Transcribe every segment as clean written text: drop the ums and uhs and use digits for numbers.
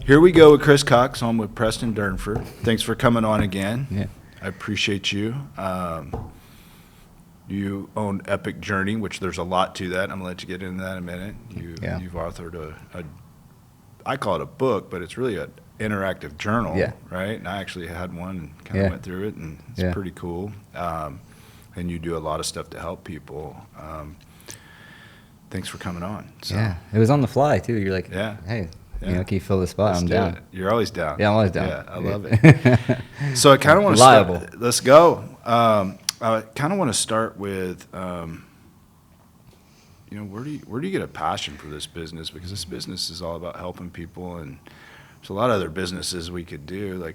Here we go with Chris Cox on with Preston Durnford. Thanks for coming on again. Yeah. I appreciate you. You own Epic Journey, which there's a lot to that. I'm going to let you get into that in a minute. You've authored I call it a book, but it's really an interactive journal, right? And I actually had one and kind of went through it, and it's pretty cool. And you do a lot of stuff to help people. Thanks for coming on. So. Yeah, it was on the fly, too. You're like, hey, yeah. can you fill the spot? I'm down. You're always down. Yeah, I'm always down. Yeah, I love it. So I kind of want to start. Let's go. I kind of want to start with, where do you get a passion for this business? Because this business is all about helping people, and there's a lot of other businesses we could do.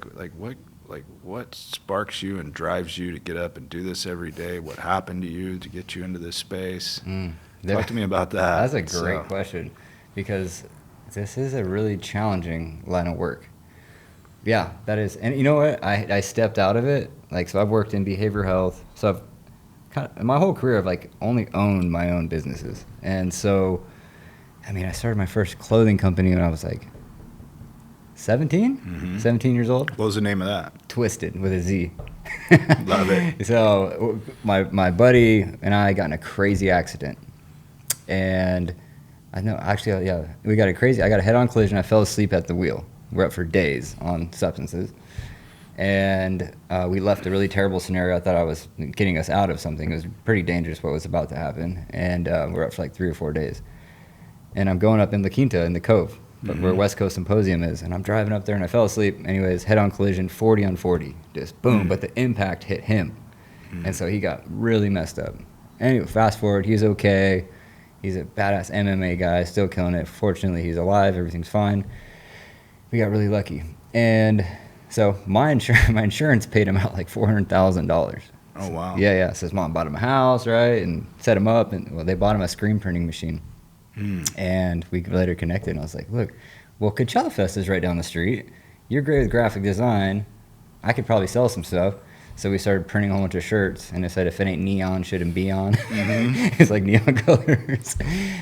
What sparks you and drives you to get up and do this every day? What happened to you to get you into this space? Talk to me about that. That's a great question, because this is a really challenging line of work. Yeah, that is. And you know what? I stepped out of it. So I've worked in behavioral health. So I've my whole career, I've only owned my own businesses. And so, I started my first clothing company when I was 17 years old. What was the name of that? Twisted, with a Z. Love it. So my buddy and I got in a crazy accident. And I got a head-on collision. I fell asleep at the wheel. We're up for days on substances. And we left a really terrible scenario. I thought I was getting us out of something. It was pretty dangerous what was about to happen. And we're up for 3 or 4 days. And I'm going up in La Quinta in the Cove, where West Coast Symposium is. And I'm driving up there and I fell asleep. Anyways, head-on collision, 40 on 40. Just boom. But the impact hit him. And so he got really messed up. Anyway, fast forward, he's okay. He's a badass MMA guy, still killing it. Fortunately, he's alive. Everything's fine. We got really lucky. And so my insurance paid him out $400,000. Oh, wow. Yeah. So his mom bought him a house, right, and set him up. And they bought him a screen printing machine. And we later connected. And I was like, look, Coachella Fest is right down the street. You're great with graphic design. I could probably sell some stuff. So we started printing a whole bunch of shirts, and it said, if it ain't neon, shouldn't be on. It's neon colors.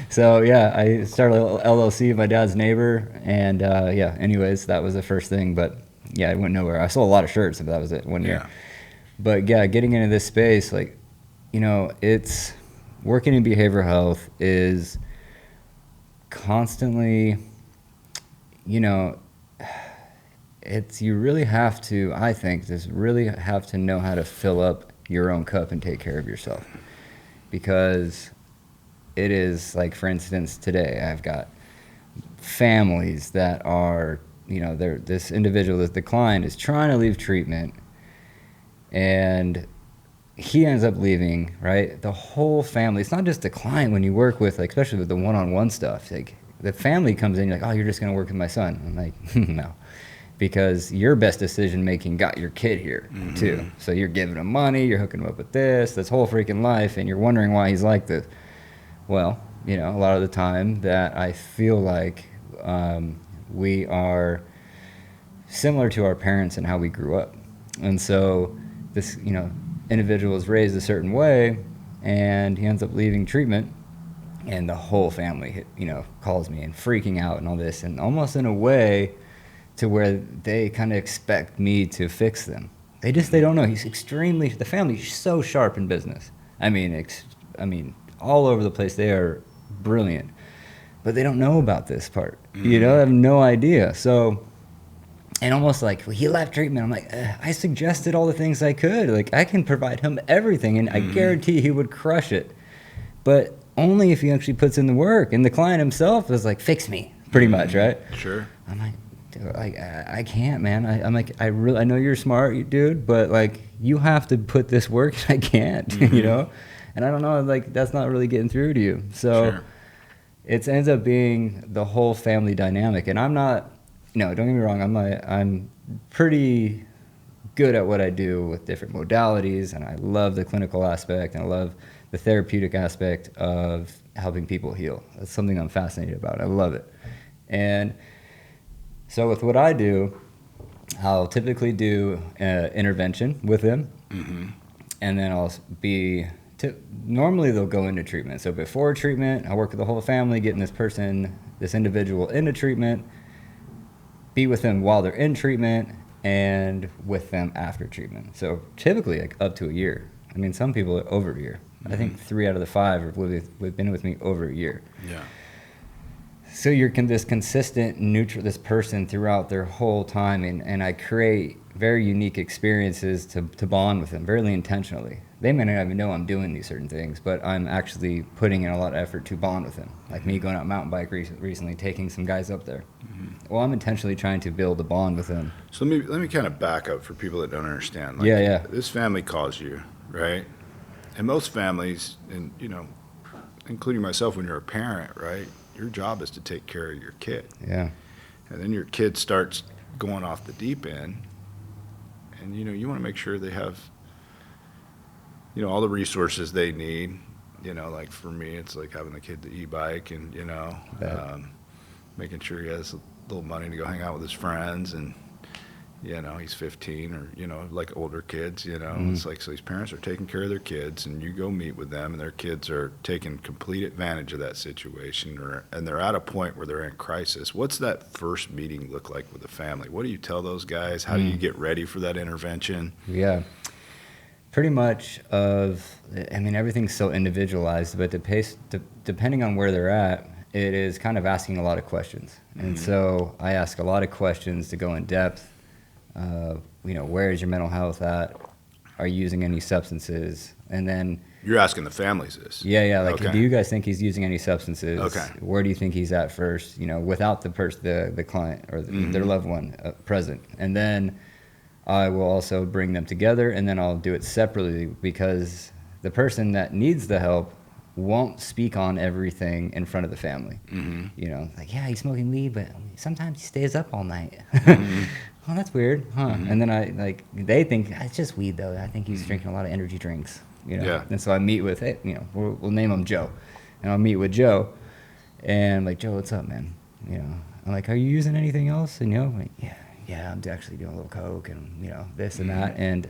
So, I started a LLC with my dad's neighbor, and, anyways, that was the first thing. But, it went nowhere. I sold a lot of shirts, but that was it, 1 year. But, getting into this space, it's working in behavioral health is constantly, you really have to, I think, really have to know how to fill up your own cup and take care of yourself. Because it is, for instance, today I've got families that are, this individual that's declined is trying to leave treatment, and he ends up leaving, right? The whole family, it's not just the client when you work with, especially with the one-on-one stuff. The family comes in, you're oh, you're just going to work with my son. I'm like, no. Because your best decision-making got your kid here, too. So you're giving him money, you're hooking him up with this whole freaking life, and you're wondering why he's like this. Well, a lot of the time that I feel like we are similar to our parents and how we grew up. And so this, individual is raised a certain way, and he ends up leaving treatment, and the whole family, calls me and freaking out and all this, and almost in a way to where they kind of expect me to fix them. They don't know. The family's so sharp in business. All over the place. They are brilliant. But they don't know about this part. They have no idea. So, and almost he left treatment. I'm like, I suggested all the things I could. I can provide him everything, and I guarantee he would crush it. But only if he actually puts in the work. And the client himself is fix me, pretty much, right? Sure. I'm like, I can't, man. I'm like, I know you're smart, dude, but you have to put this work, and I can't, and I don't know, that's not really getting through to you. So it ends up being the whole family dynamic. And I'm not, don't get me wrong, I'm pretty good at what I do with different modalities, and I love the clinical aspect, and I love the therapeutic aspect of helping people heal. That's something I'm fascinated about. I love it. And so with what I do, I'll typically do intervention with them, and then I'll normally they'll go into treatment. So before treatment, I work with the whole family, getting this individual into treatment. be with them while they're in treatment and with them after treatment. So typically like up to a year. I mean, some people are over a year. I think 3 out of the 5 have been with me over a year. Yeah. So you're this consistent neutral, this person throughout their whole time, and I create very unique experiences to bond with them, very intentionally. They may not even know I'm doing these certain things, but I'm actually putting in a lot of effort to bond with them. Like me going out mountain bike recently, taking some guys up there. Well, I'm intentionally trying to build a bond with them. So let me kind of back up for people that don't understand. Like, yeah. This family calls you, right? And most families, and you know, including myself, when you're a parent, right? Your job is to take care of your kid. Yeah. And then your kid starts going off the deep end, and you know, you want to make sure they have, you know, all the resources they need. You know, like for me, it's like having the kid the e-bike, and you know, making sure he has a little money to go hang out with his friends, and you know, he's 15, or you know, like older kids. You know, it's like, so these parents are taking care of their kids, and you go meet with them, and their kids are taking complete advantage of that situation, and they're at a point where they're in crisis. What's that first meeting look like with the family? What do you tell those guys? How do you get ready for that intervention? Yeah. Pretty much I mean, everything's so individualized, but depending on where they're at, it is kind of asking a lot of questions. And so I ask a lot of questions to go in depth. You know, where is your mental health at? Are you using any substances? And then You're asking the families this. Yeah. Like, Okay. do you guys think he's using any substances? Okay. Where do you think he's at first? You know, without the client or their loved one present. And then I will also bring them together, and then I'll do it separately, because the person that needs the help won't speak on everything in front of the family. You know, like, yeah, he's smoking weed, but sometimes he stays up all night. Oh, that's weird, huh? And then they think it's just weed, though. I think he's drinking a lot of energy drinks, you know. Yeah. And so I meet with, you know, we'll name him Joe, and I'll meet with Joe, and I'm like, Joe, what's up, man? You know, I'm like, are you using anything else? And you know, like, yeah, I'm actually doing a little coke and you know this and that. And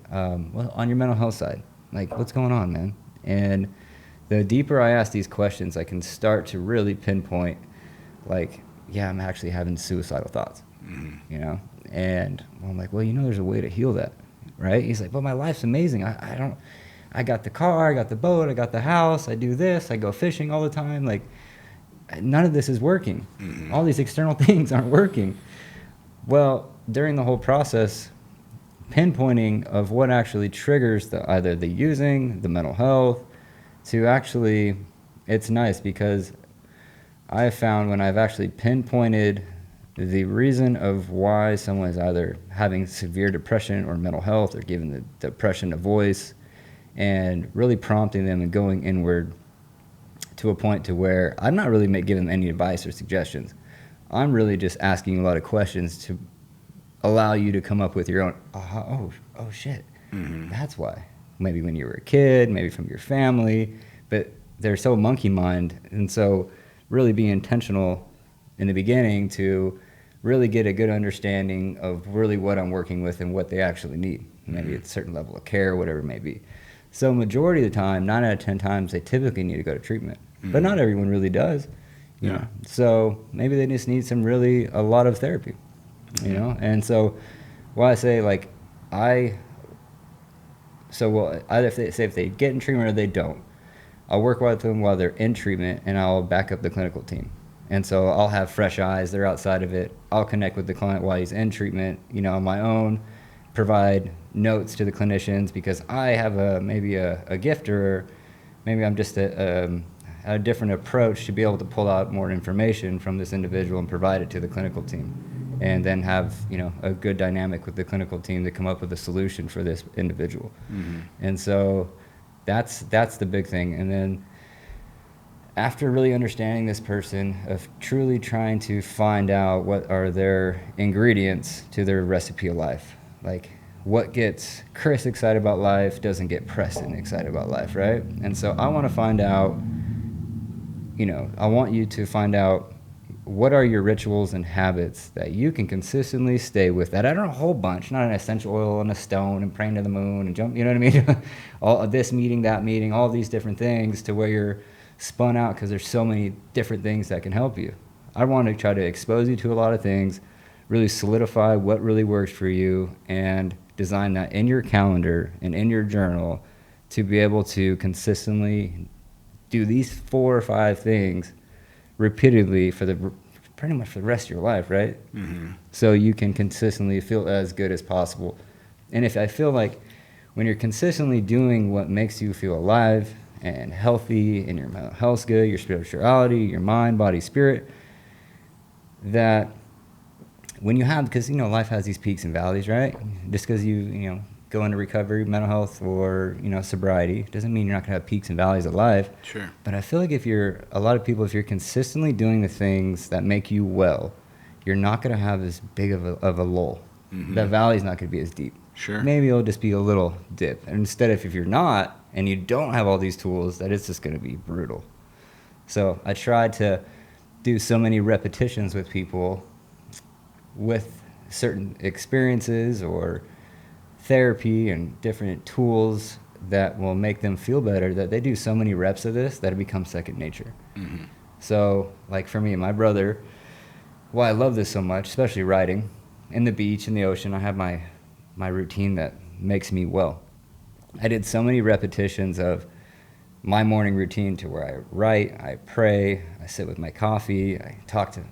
well, on your mental health side, like, what's going on, man? And the deeper I ask these questions, I can start to really pinpoint, like, yeah, I'm actually having suicidal thoughts, you know? And I'm like, well, you know, there's a way to heal that, right? He's like, well, my life's amazing. I got the car, I got the boat, I got the house, I do this, I go fishing all the time. Like, none of this is working. All these external things aren't working. Well, during the whole process, pinpointing of what actually triggers either the using, the mental health, to actually, it's nice because I have found when I've actually pinpointed the reason of why someone is either having severe depression or mental health, or giving the depression a voice, and really prompting them and going inward to a point to where I'm not really giving them any advice or suggestions. I'm really just asking a lot of questions to allow you to come up with your own, oh shit, that's why. Maybe when you were a kid, maybe from your family, but they're so monkey mind. And so really be intentional in the beginning to really get a good understanding of really what I'm working with and what they actually need. Maybe it's a certain level of care, whatever it may be. So majority of the time, 9 out of 10 times, they typically need to go to treatment. But not everyone really does. You know? So maybe they just need a lot of therapy, you know? And so why I say, like, either if they get in treatment or they don't, I'll work with them while they're in treatment, and I'll back up the clinical team. And so I'll have fresh eyes, they're outside of it. I'll connect with the client while he's in treatment, you know, on my own, provide notes to the clinicians, because I have maybe a gift, or maybe I'm just a different approach to be able to pull out more information from this individual and provide it to the clinical team, and then have, you know, a good dynamic with the clinical team to come up with a solution for this individual. And so that's the big thing. And then after really understanding this person, of truly trying to find out what are their ingredients to their recipe of life. Like, what gets Chris excited about life doesn't get Preston excited about life, right? And so I want to find out, you know, I want you to find out what are your rituals and habits that you can consistently stay with. That I don't know, a whole bunch, not an essential oil and a stone and praying to the moon and jump, you know what I mean? All this meeting, that meeting, all these different things to where you're spun out, because there's so many different things that can help you. I want to try to expose you to a lot of things, really solidify what really works for you and design that in your calendar and in your journal to be able to consistently do these 4 or 5 things repeatedly pretty much for the rest of your life, right? Mm-hmm. So you can consistently feel as good as possible. And if I feel like when you're consistently doing what makes you feel alive and healthy and your mental health's good, your spirituality, your mind, body, spirit, that when you have, because, life has these peaks and valleys, right? Just because you go into recovery, mental health, or, sobriety, doesn't mean you're not going to have peaks and valleys of life. Sure. But I feel like if you're consistently doing the things that make you well, you're not going to have as big of a lull. Mm-hmm. That valley's not going to be as deep. Sure. Maybe it'll just be a little dip. And instead, if you're not, and you don't have all these tools, that it's just going to be brutal. So I try to do so many repetitions with people with certain experiences or therapy and different tools that will make them feel better, that they do so many reps of this that it becomes second nature. Mm-hmm. So, like for me and my brother, why I love this so much, especially riding, in the beach, in the ocean, I have my routine that makes me well. I did so many repetitions of my morning routine to where I write, I pray, I sit with my coffee, I talk to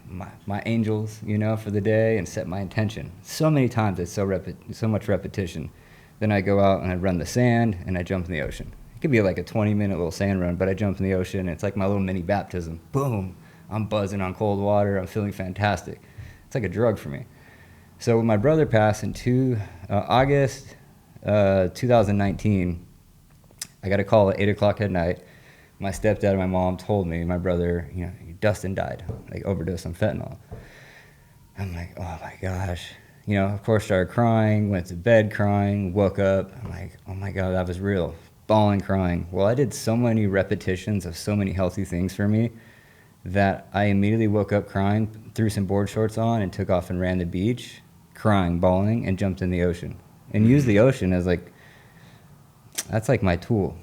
my angels, for the day and set my intention. So many times it's so much repetition. Then I go out and I run the sand and I jump in the ocean. It could be like a 20-minute little sand run, but I jump in the ocean and it's like my little mini baptism. Boom, I'm buzzing on cold water, I'm feeling fantastic. It's like a drug for me. So when my brother passed in August 2019, I got a call at 8 o'clock at night. My stepdad and my mom told me my brother, Dustin died, like overdose on fentanyl. I'm like, oh my gosh. Of course, started crying, went to bed crying, woke up. I'm like, oh my God, that was real. Bawling, crying. Well, I did so many repetitions of so many healthy things for me that I immediately woke up crying, threw some board shorts on, and took off and ran the beach, crying, bawling, and jumped in the ocean. And used the ocean as that's like my tool,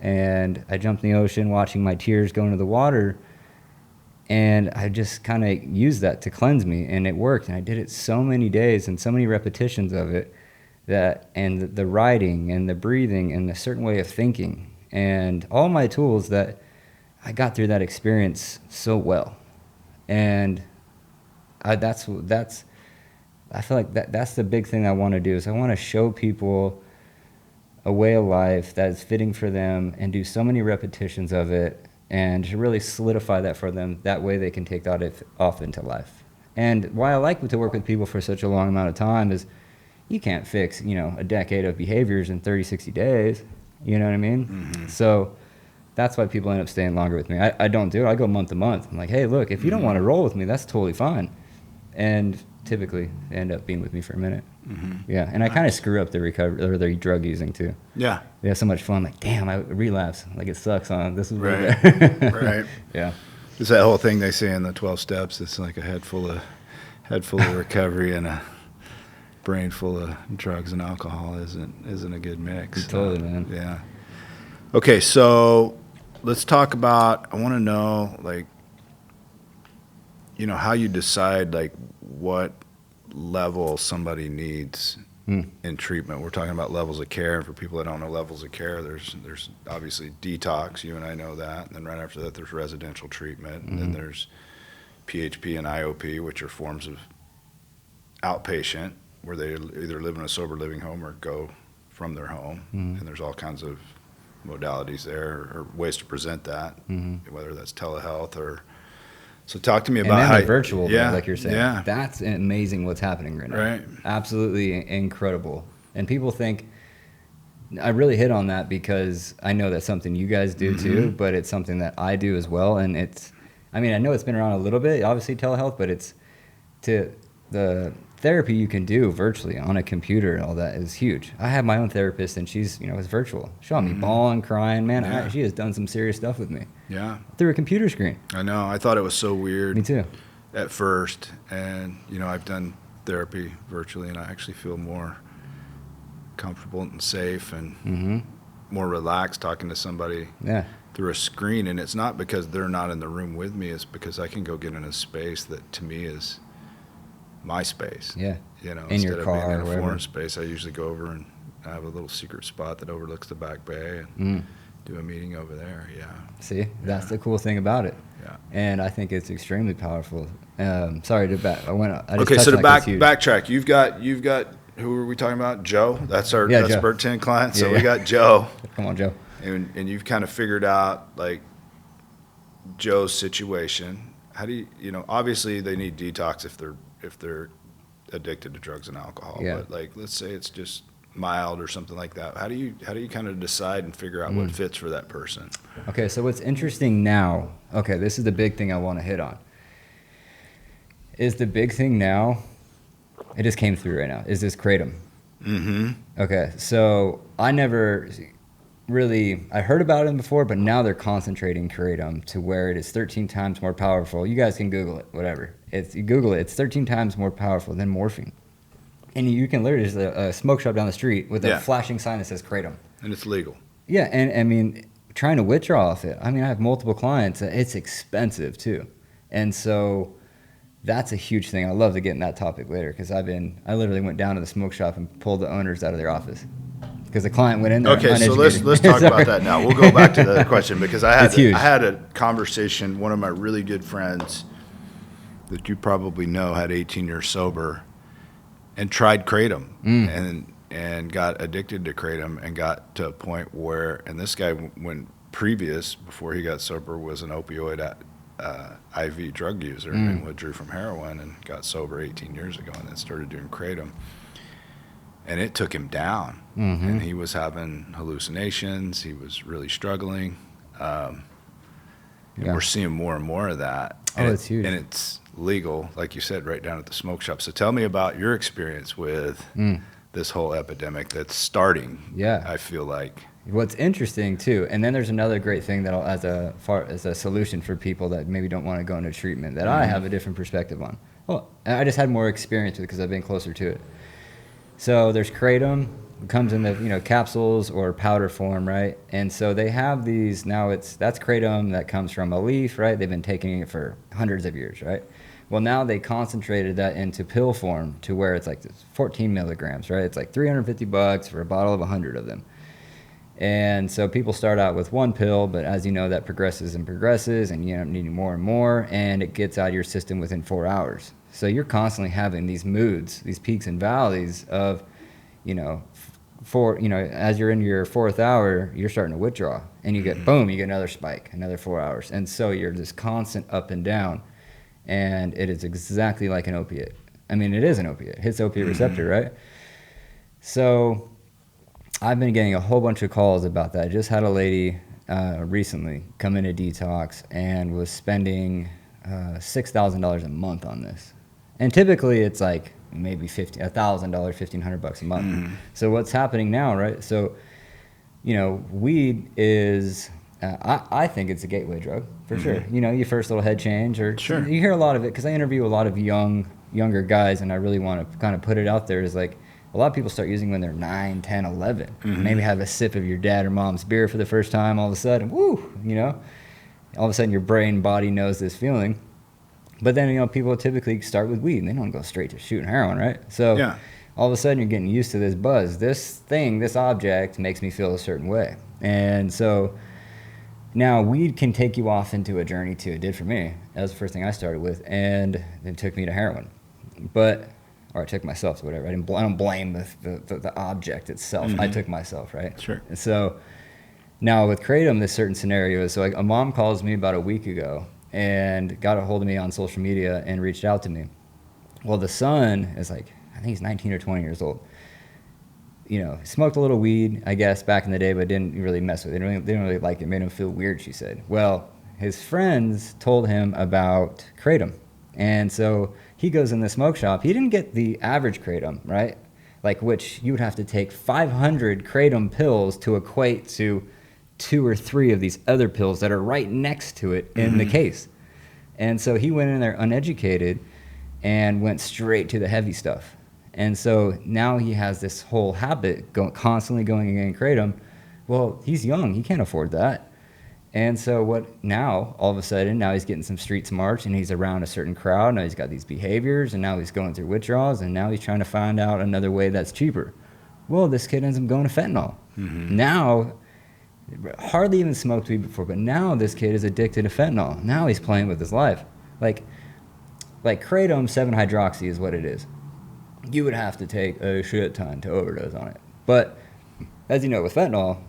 And I jumped in the ocean, watching my tears go into the water, and I just kind of used that to cleanse me, and it worked. And I did it so many days and so many repetitions of it, and the writing and the breathing and the certain way of thinking and all my tools, that I got through that experience so well. And I feel like that's the big thing I want to do, is I want to show people a way of life that is fitting for them and do so many repetitions of it and to really solidify that for them. That way they can take that off into life. And why I like to work with people for such a long amount of time is you can't fix, a decade of behaviors in 30, 60 days. You know what I mean? Mm-hmm. So that's why people end up staying longer with me. I don't do it. I go month to month. I'm like, hey, look, if you don't want to roll with me, that's totally fine. And typically they end up being with me for a minute. Mm-hmm. Yeah, and I kind of screw up the recovery or the drug using too. Yeah, they have so much fun. Like, damn, I relapse. Like, it sucks. This is right. Right. Yeah. It's that whole thing they say in the 12 steps. It's like a head full of recovery and a brain full of drugs and alcohol isn't a good mix. Totally, man. Yeah. Okay, so let's talk about. I want to know, how you decide what level somebody needs in treatment. We're talking about levels of care. For people that don't know levels of care, there's obviously detox. You and I know that. And then right after that, there's residential treatment. And then there's PHP and IOP, which are forms of outpatient, where they either live in a sober living home or go from their home. And there's all kinds of modalities there, or ways to present that, whether that's telehealth or. So talk to me about how virtual, like you're saying. Yeah. That's amazing what's happening right now. Right. Absolutely incredible. And people think, I really hit on that because I know that's something you guys do too, but it's something that I do as well. And I know it's been around a little bit, obviously telehealth, but it's to the therapy you can do virtually on a computer and all that is huge. I have my own therapist, and she's, it's virtual. She'll have me bawling, crying, man. She has done some serious stuff with me. Yeah. Through a computer screen. I know. I thought it was so weird. Me too. At first, and I've done therapy virtually, and I actually feel more comfortable and safe and more relaxed talking to somebody through a screen. And it's not because they're not in the room with me. It's because I can go get in a space that to me is my space. Yeah. You know, In instead your of car being or in a wherever. foreign space, I usually go over and I have a little secret spot that overlooks the back bay and do a meeting over there. Yeah. See, that's the cool thing about it. Yeah. And I think it's extremely powerful. Sorry to back. I just Okay, so to touched on backtrack, you've got who are we talking about? Joe. That's our Joe. Bert 10 client. So Yeah, we got Joe, Come on, Joe. and you've kind of figured out like Joe's situation. How do you obviously they need detox if they're addicted to drugs and alcohol. Yeah. But like let's say it's just mild or something like that. How do you kind of decide and figure out what fits for that person? Okay, so what's interesting now, this is the big thing I want to hit on. Is the big thing now, it just came through right now, is this Kratom. Mm-hmm. Okay, so I never really, I heard about it before, but now they're concentrating Kratom to where it is 13 times more powerful. You guys can Google it, whatever. You Google it, it's 13 times more powerful than morphine. And you can literally, there's a smoke shop down the street with a flashing sign that says Kratom. And it's legal. Yeah, and I mean, trying to withdraw off it. I mean, I have multiple clients. It's expensive too. And so that's a huge thing. I'd love to get in that topic later because I literally went down to the smoke shop and pulled the owners out of their office because the client went in there. Okay, so let's talk about that now. We'll go back to the question because I had a conversation. One of my really good friends that you probably know had 18 years sober and tried Kratom and got addicted to Kratom and got to a point where, and this guy before he got sober was an opioid IV drug user and withdrew from heroin and got sober 18 years ago and then started doing Kratom. And it took him down. And he was having hallucinations. He was really struggling. And we're seeing more and more of that. And it's huge. And it's legal, like you said, right down at the smoke shop. So tell me about your experience with this whole epidemic that's starting, I feel like. What's interesting too, and then there's another great thing that as a solution for people that maybe don't want to go into treatment that I have a different perspective on. Well, I just had more experience with it because I've been closer to it. So there's Kratom. It comes in the capsules or powder form, right? And so they have these now. That's Kratom that comes from a leaf, right? They've been taking it for hundreds of years, right? Well, now they concentrated that into pill form to where it's like 14 milligrams, right? It's like $350 for a bottle of 100 of them. And so people start out with one pill, but as you know, that progresses and you end up needing more and more, and it gets out of your system within 4 hours. So you're constantly having these moods, these peaks and valleys of, as you're in your 4th hour, you're starting to withdraw, and you get another spike, another 4 hours. And so you're this constant up and down, and it is exactly like an opiate. I mean, it is an opiate. It hits the opiate receptor, right? So I've been getting a whole bunch of calls about that. I just had a lady recently come into detox and was spending $6,000 a month on this. And typically it's like maybe $1,000, $1,500 a month. So what's happening now, right? So, weed is, I think it's a gateway drug for sure. Your first little head change or you hear a lot of it because I interview a lot of younger guys and I really want to kind of put it out there is like, a lot of people start using when they're 9, 10, 11. Maybe have a sip of your dad or mom's beer for the first time. All of a sudden, all of a sudden your brain, body knows this feeling. But then, people typically start with weed and they don't go straight to shooting heroin, right? So all of a sudden you're getting used to this buzz. This object makes me feel a certain way. And so now weed can take you off into a journey too. It did for me. That was the first thing I started with. And it took me to heroin. Or I took myself to whatever. I don't blame the object itself. I took myself, right? Sure. And so now with Kratom, this certain scenario is so like a mom calls me about a week ago and got a hold of me on social media and reached out to me. Well, the son is like, I think he's 19 or 20 years old. Smoked a little weed, I guess, back in the day, but didn't really mess with it. They didn't really like it. Made him feel weird, she said. Well, his friends told him about Kratom. And so he goes in the smoke shop. He didn't get the average Kratom, right? Like which you would have to take 500 Kratom pills to equate to 2 or 3 of these other pills that are right next to it in the case. And so he went in there uneducated and went straight to the heavy stuff. And so now he has this whole habit constantly going and getting Kratom. Well, he's young. He can't afford that. And so all of a sudden, now he's getting some street smarts and he's around a certain crowd. Now he's got these behaviors and now he's going through withdrawals and now he's trying to find out another way that's cheaper. Well, this kid ends up going to fentanyl. Now, hardly even smoked weed before, but now this kid is addicted to fentanyl. Now he's playing with his life. Like Kratom 7-hydroxy is what it is. You would have to take a shit ton to overdose on it. But as you know, with fentanyl,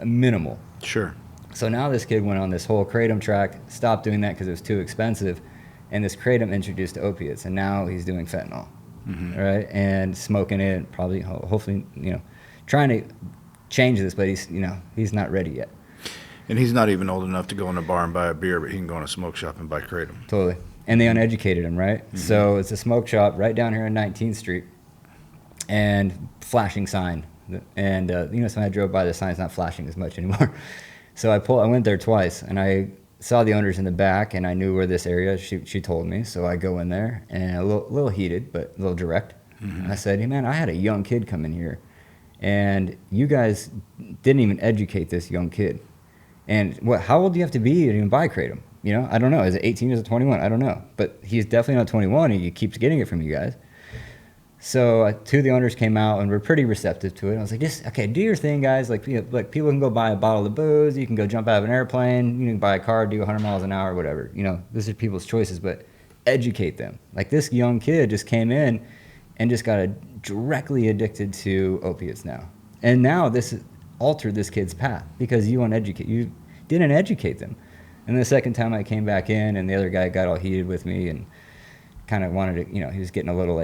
minimal. Sure. So now this kid went on this whole Kratom track, stopped doing that because it was too expensive, and this Kratom introduced opiates, and now he's doing fentanyl, right? And smoking it, probably, hopefully, trying to change this, but he's not ready yet. And he's not even old enough to go in a bar and buy a beer, but he can go in a smoke shop and buy Kratom. Totally. And they uneducated him, right? So it's a smoke shop right down here on 19th Street, and flashing sign. And, so I drove by, the sign's not flashing as much anymore. So I went there twice, and I saw the owners in the back, and I knew where this area, she told me. So I go in there, and a little heated, but a little direct. I said, hey, man, I had a young kid come in here, and you guys didn't even educate this young kid. And how old do you have to be to even buy Kratom? I don't know. Is it 18? Is it 21? I don't know. But he's definitely not 21, and he keeps getting it from you guys. So two of the owners came out and were pretty receptive to it. I was like, okay, do your thing, guys. Like people can go buy a bottle of booze. You can go jump out of an airplane. You can buy a car, do 100 miles an hour, whatever. This is people's choices, but educate them. Like this young kid just came in and just got directly addicted to opiates now. And now this altered this kid's path because you didn't educate them. And the second time I came back in and the other guy got all heated with me and kind of wanted to, he was getting a little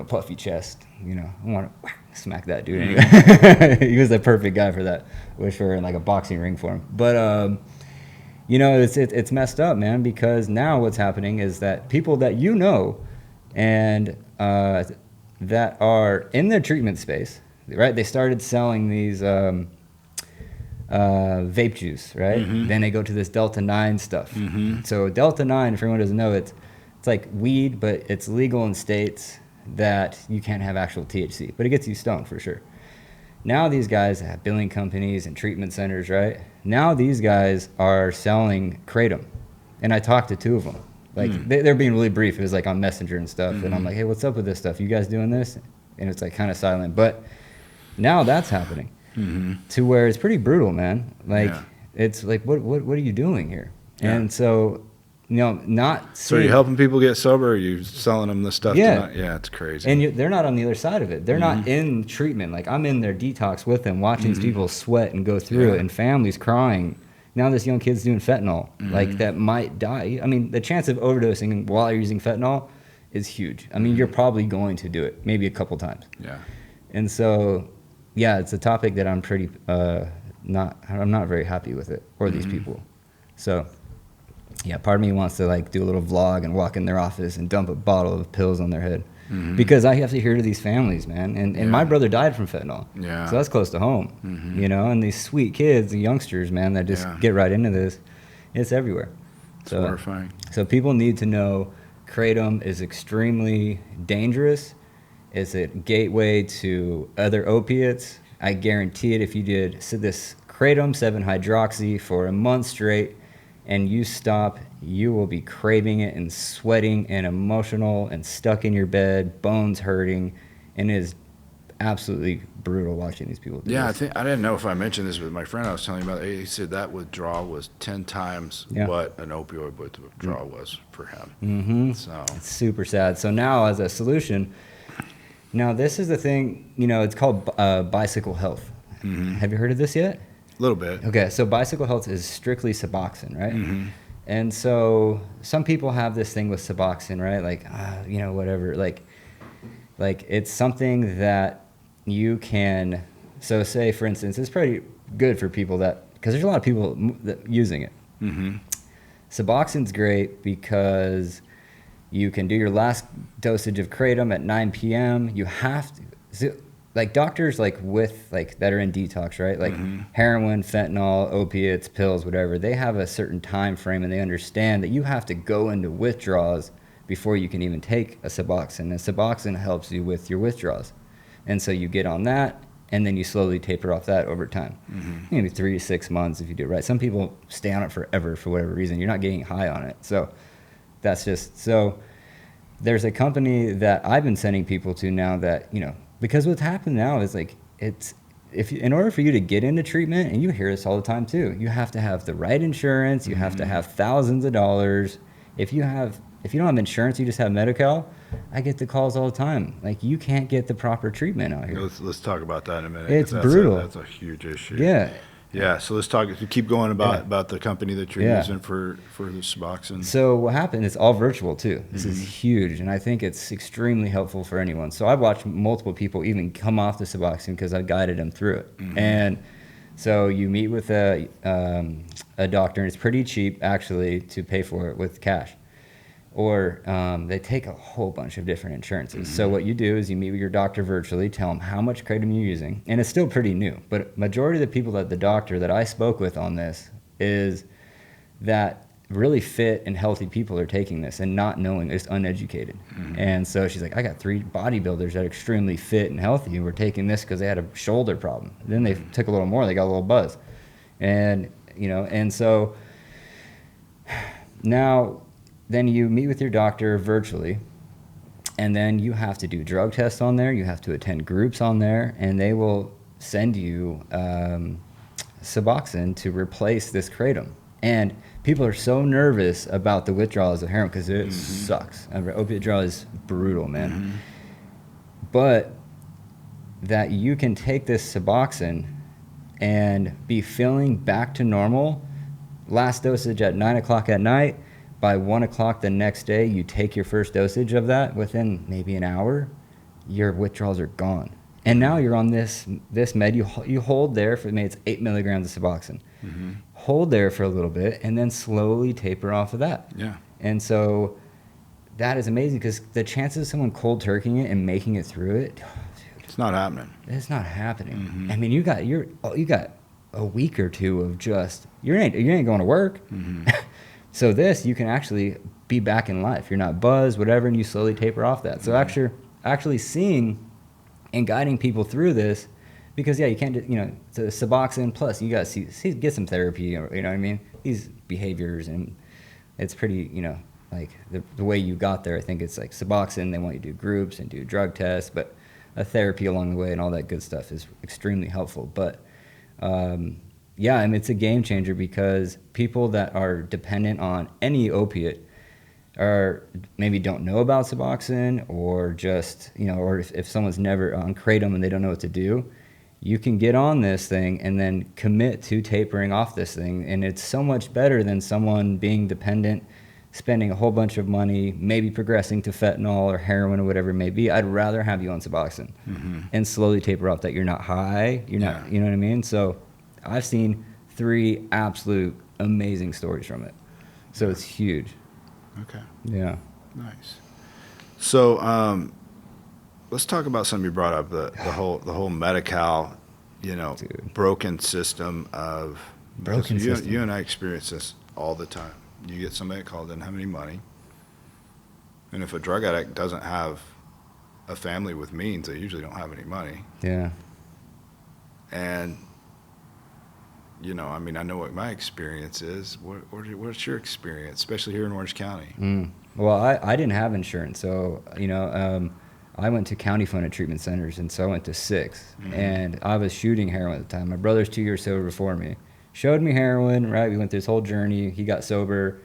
puffy chest, I want to smack that dude anyway. He was the perfect guy for that. Wish we were in like a boxing ring for him. But, it's messed up, man, because now what's happening is that people that and that are in the treatment space, right, they started selling these vape juice, right? Then they go to this Delta 9 stuff. So Delta 9, if anyone doesn't know, it's like weed, but it's legal in states that you can't have actual THC, but it gets you stoned for sure. Now these guys have billing companies and treatment centers, right? Now these guys are selling Kratom. And I talked to two of them. Like they're being really brief. It was like on Messenger and stuff. And I'm like, hey, what's up with this stuff? You guys doing this? And it's like kind of silent. But now that's happening to where it's pretty brutal, man. Like it's like, what are you doing here? Yeah. And so, So are you helping people get sober, or are you selling them the stuff? Yeah. It's crazy. And they're not on the other side of it. They're not in treatment. Like I'm in their detox with them, watching these people sweat and go through it, and families crying. Now this young kid's doing fentanyl, like that might die. I mean, the chance of overdosing while you're using fentanyl is huge. I mean, you're probably going to do it, maybe a couple times. Yeah. And so, it's a topic that I'm pretty I'm not very happy with it, or these people. So. Yeah, part of me wants to like do a little vlog and walk in their office and dump a bottle of pills on their head, because I have to hear to these families, man. And my brother died from fentanyl, so that's close to home, And these sweet kids, the youngsters, man, that just get right into this, it's everywhere. It's horrifying. So people need to know Kratom is extremely dangerous. It's a gateway to other opiates. I guarantee it. If you did this Kratom 7-hydroxy for a month straight, and you stop, you will be craving it and sweating and emotional and stuck in your bed, bones hurting, and it is absolutely brutal watching these people do this. I didn't know if I mentioned this with my friend I was telling you about. He said that withdrawal was 10 times what an opioid withdrawal was for him. So it's super sad. So now as a solution, this is the thing, it's called bicycle health. Have you heard of this yet? A little bit. Okay, so bicycle health is strictly Suboxone, right? And so some people have this thing with Suboxone, right? Like, whatever. Like it's something that you can. So say, for instance, it's pretty good for people because there's a lot of people that using it. Suboxone's great because you can do your last dosage of Kratom at 9 p.m. You have to. Like doctors that are in detox, right? Like heroin, fentanyl, opiates, pills, whatever, they have a certain time frame and they understand that you have to go into withdrawals before you can even take a Suboxone. And Suboxone helps you with your withdrawals. And so you get on that and then you slowly taper off that over time. Maybe 3 to 6 months if you do it right. Some people stay on it forever for whatever reason. You're not getting high on it. So that's just, so there's a company that I've been sending people to now that, you know, because what's happened now is like, in order for you to get into treatment, and you hear this all the time too, you have to have the right insurance, you have to have thousands of dollars. If you don't have insurance, you just have Medi-Cal, I get the calls all the time. Like, you can't get the proper treatment out here. Let's talk about that in a minute. It's brutal. That's a huge issue. Yeah. Yeah, so let's keep going about the company that you're using for the Suboxone. So what happened, it's all virtual too. This is huge, and I think it's extremely helpful for anyone. So I've watched multiple people even come off the Suboxone because I guided them through it. And so you meet with a doctor, and it's pretty cheap actually to pay for it with cash. Or they take a whole bunch of different insurances. So what you do is you meet with your doctor virtually, tell them how much Kratom you're using, and it's still pretty new. But majority of the people the doctor that I spoke with on this is that really fit and healthy people are taking this and not knowing, just uneducated. And so she's like, I got 3 bodybuilders that are extremely fit and healthy and were taking this because they had a shoulder problem. Then they took a little more, they got a little buzz. And, you know, and so now, then you meet with your doctor virtually, and then you have to do drug tests on there. You have to attend groups on there, and they will send you Suboxone to replace this Kratom. And people are so nervous about the withdrawals of heroin because it sucks. Opiate withdrawal is brutal, man. But that you can take this Suboxone and be feeling back to normal. Last dosage at 9 o'clock at night. By 1 o'clock the next day, you take your first dosage of that. Within maybe an hour, your withdrawals are gone. And now you're on this med. You hold there for, maybe it's 8 milligrams of Suboxone. Hold there for a little bit, and then slowly taper off of that. Yeah. And so that is amazing because the chances of someone cold turkeying it and making it through it, it's not happening. It's not happening. I mean, you got a week or two of just you ain't going to work. So this, you can actually be back in life. You're not buzzed, whatever, and you slowly taper off that. So actually seeing and guiding people through this, because you can't, it's a Suboxone plus you got to get some therapy, you know what I mean? These behaviors, and it's pretty, like the way you got there. I think it's like Suboxone, they want you to do groups and do drug tests, but a therapy along the way and all that good stuff is extremely helpful. But yeah, I mean, it's a game changer because people that are dependent on any opiate maybe don't know about Suboxone, or just, or if someone's never on Kratom and they don't know what to do, you can get on this thing and then commit to tapering off this thing. And it's so much better than someone being dependent, spending a whole bunch of money, maybe progressing to fentanyl or heroin or whatever it may be. I'd rather have you on Suboxone and slowly taper off that you're not high, you know what I mean? So I've seen 3 absolute amazing stories from it. So it's huge. Okay. Yeah. Nice. So let's talk about something you brought up, the whole Medi-Cal, Dude. broken system of system. You and I experience this all the time. You get somebody that doesn't have any money, and if a drug addict doesn't have a family with means, they usually don't have any money. Yeah. And I mean, I know what my experience is. What's your experience, especially here in Orange County? Well, I didn't have insurance, so I went to county-funded treatment centers, and so I went to 6. And I was shooting heroin at the time. My brother's 2 years sober before me. Showed me heroin, right? We went through this whole journey. He got sober.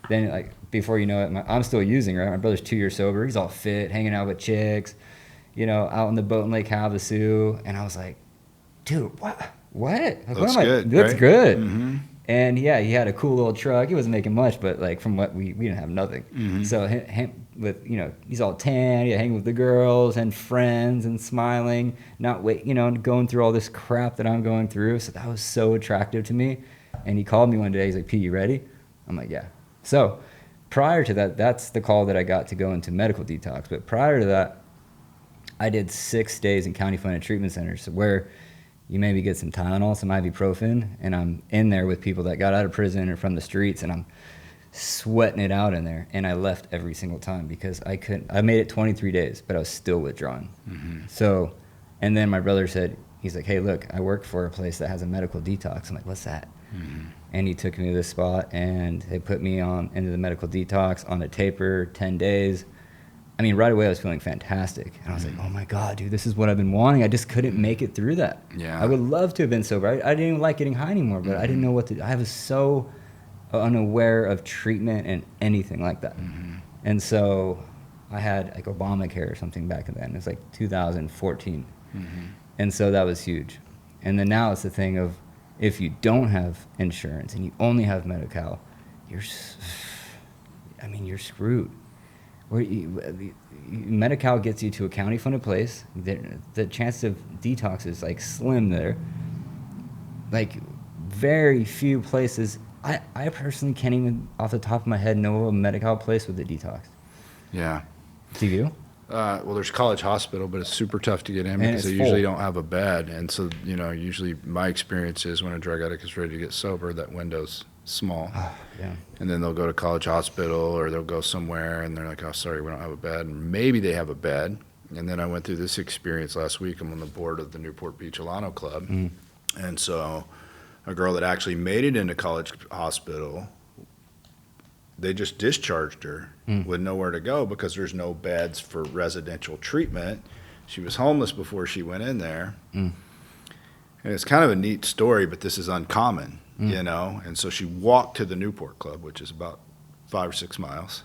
Then, like, before you know it, I'm still using, right? My brother's 2 years sober. He's all fit, hanging out with chicks, out on the boat in Lake Havasu. And I was like, dude, what? Like, Looks good, That's right? good. And yeah, he had a cool little truck. He wasn't making much, but like from what we didn't have nothing. So him with he's all tan, hanging with the girls and friends and smiling, not going through all this crap that I'm going through. So that was so attractive to me. And he called me one day. He's like, "P, you ready?" I'm like, "Yeah." So prior to that, that's the call that I got to go into medical detox. But prior to that, I did 6 days in county-funded treatment centers where you maybe get some Tylenol, some ibuprofen, and I'm in there with people that got out of prison or from the streets, and I'm sweating it out in there. And I left every single time because I made it 23 days, but I was still withdrawing. So, and then my brother said, he's like, hey, look, I work for a place that has a medical detox. I'm like, what's that? And he took me to this spot, and they put me into the medical detox on a taper, 10 days. I mean, right away I was feeling fantastic. And I was like, oh my God, dude, this is what I've been wanting. I just couldn't make it through that. Yeah. I would love to have been sober. I didn't even like getting high anymore, but I didn't know what to do. I was so unaware of treatment and anything like that. And so I had like Obamacare or something back then. It was like 2014. And so that was huge. And then now it's the thing of, if you don't have insurance and you only have Medi-Cal, you're screwed. Medi-Cal gets you to a county-funded place. The chance of detox is like slim there. Like very few places. I personally can't even, off the top of my head, know a Medi-Cal place with a detox. Yeah. Do you? Well, there's College Hospital, but it's super tough to get in because they usually don't have a bed. And so, usually my experience is when a drug addict is ready to get sober, that window's small. Yeah. And then they'll go to College Hospital or they'll go somewhere and they're like, oh, sorry, we don't have a bed. And maybe they have a bed. And then I went through this experience last week. I'm on the board of the Newport Beach Alano Club. And so a girl that actually made it into College Hospital, they just discharged her with nowhere to go because there's no beds for residential treatment. She was homeless before she went in there. And it's kind of a neat story, but this is uncommon, And so she walked to the Newport Club, which is about 5 or 6 miles.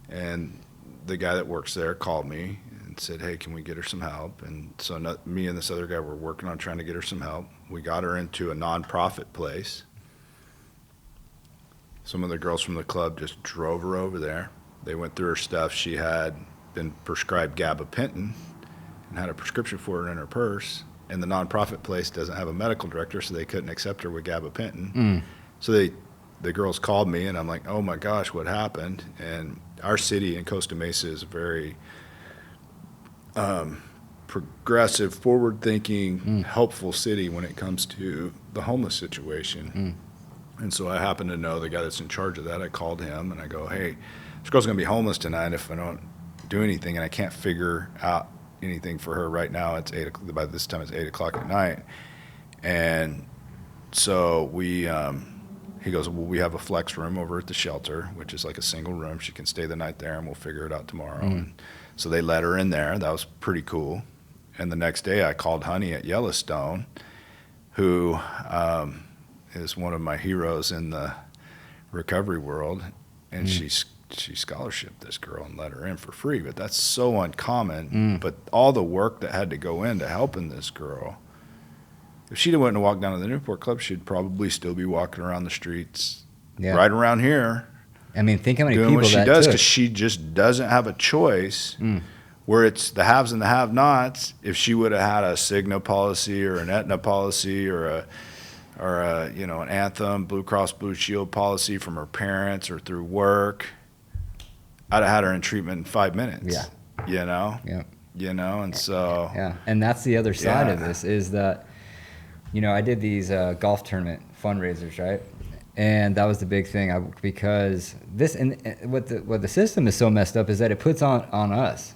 And the guy that works there called me and said, hey, can we get her some help? And so me and this other guy were working on trying to get her some help. We got her into a nonprofit place. Some of the girls from the club just drove her over there. They went through her stuff. She had been prescribed gabapentin and had a prescription for it in her purse. And the nonprofit place doesn't have a medical director, so they couldn't accept her with gabapentin. So the girls called me, and I'm like, oh my gosh, what happened? And our city in Costa Mesa is a very progressive, forward-thinking, helpful city when it comes to the homeless situation. And so I happen to know the guy that's in charge of that. I called him and I go, hey, this girl's going to be homeless tonight if I don't do anything, and I can't figure out anything for her right now. It's by this time it's 8 o'clock at night. And so he goes, well, we have a flex room over at the shelter, which is like a single room. She can stay the night there and we'll figure it out tomorrow. And so they let her in there. That was pretty cool. And the next day I called Honey at Yellowstone, who is one of my heroes in the recovery world, and she scholarshiped this girl and let her in for free. But that's so uncommon. But all the work that had to go into helping this girl, if she'd have went and walked down to the Newport Club, she'd probably still be walking around the streets right around here. I mean, think how many doing people what she that does, took. because she just doesn't have a choice. Where it's the haves and the have-nots. If she would have had a Cigna policy or an Aetna policy or a an Anthem, Blue Cross Blue Shield policy from her parents or through work, I'd have had her in treatment in 5 minutes. And so and that's the other side of this is that, I did these golf tournament fundraisers, right? And that was the big thing because this and what the system is so messed up is that it puts on us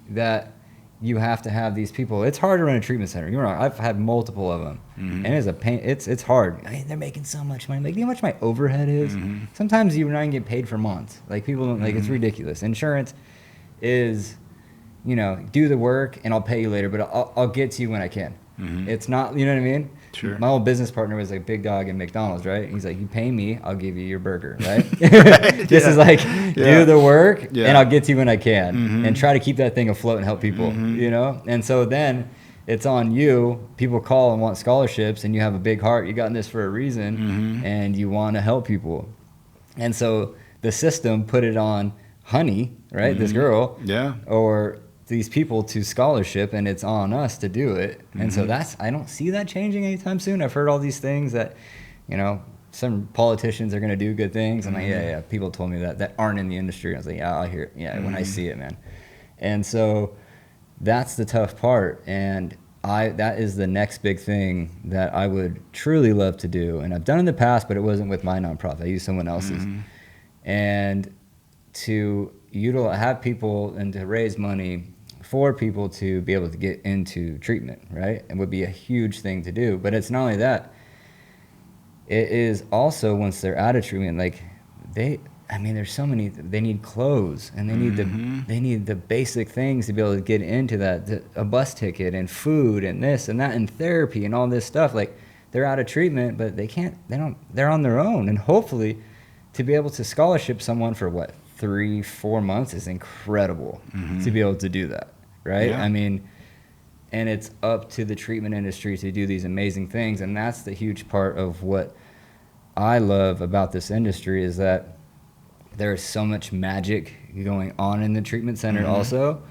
that you have to have these people. It's hard to run a treatment center. You're right. I've had multiple of them, and it's a pain. It's hard. I mean, they're making so much money. Like, you know how much my overhead is? Sometimes you're not even getting paid for months. Like, people don't, like, it's ridiculous. Insurance is, do the work and I'll pay you later, but I'll get to you when I can. It's not, you know what I mean? Sure. My old business partner was a big dog in McDonald's, right? He's like, you pay me, I'll give you your burger, right? This is like, do the work and I'll get to you when I can, and try to keep that thing afloat and help people, And so then it's on you. People call and want scholarships, and you have a big heart. You got in this for a reason, and you want to help people. And so the system put it on Honey, right? This girl, or these people to scholarship, and it's on us to do it. And so I don't see that changing anytime soon. I've heard all these things that, some politicians are going to do good things. I'm like, people told me that aren't in the industry. I was like, yeah, I'll hear it. When I see it, man. And so that's the tough part. And that is the next big thing that I would truly love to do. And I've done in the past, but it wasn't with my nonprofit. I used someone else's. And to have people and to raise money for people to be able to get into treatment, right? It would be a huge thing to do. But it's not only that. It is also, once they're out of treatment, like there's so many. They need clothes, and they need the basic things to be able to get into that. A bus ticket and food and this and that and therapy and all this stuff. Like, they're out of treatment, but they can't. They don't. They're on their own, and hopefully, to be able to scholarship someone for 3-4 months is incredible. To be able to do that, right? Yeah. I mean, and it's up to the treatment industry to do these amazing things, and that's the huge part of what I love about this industry, is that there is so much magic going on in the treatment center also,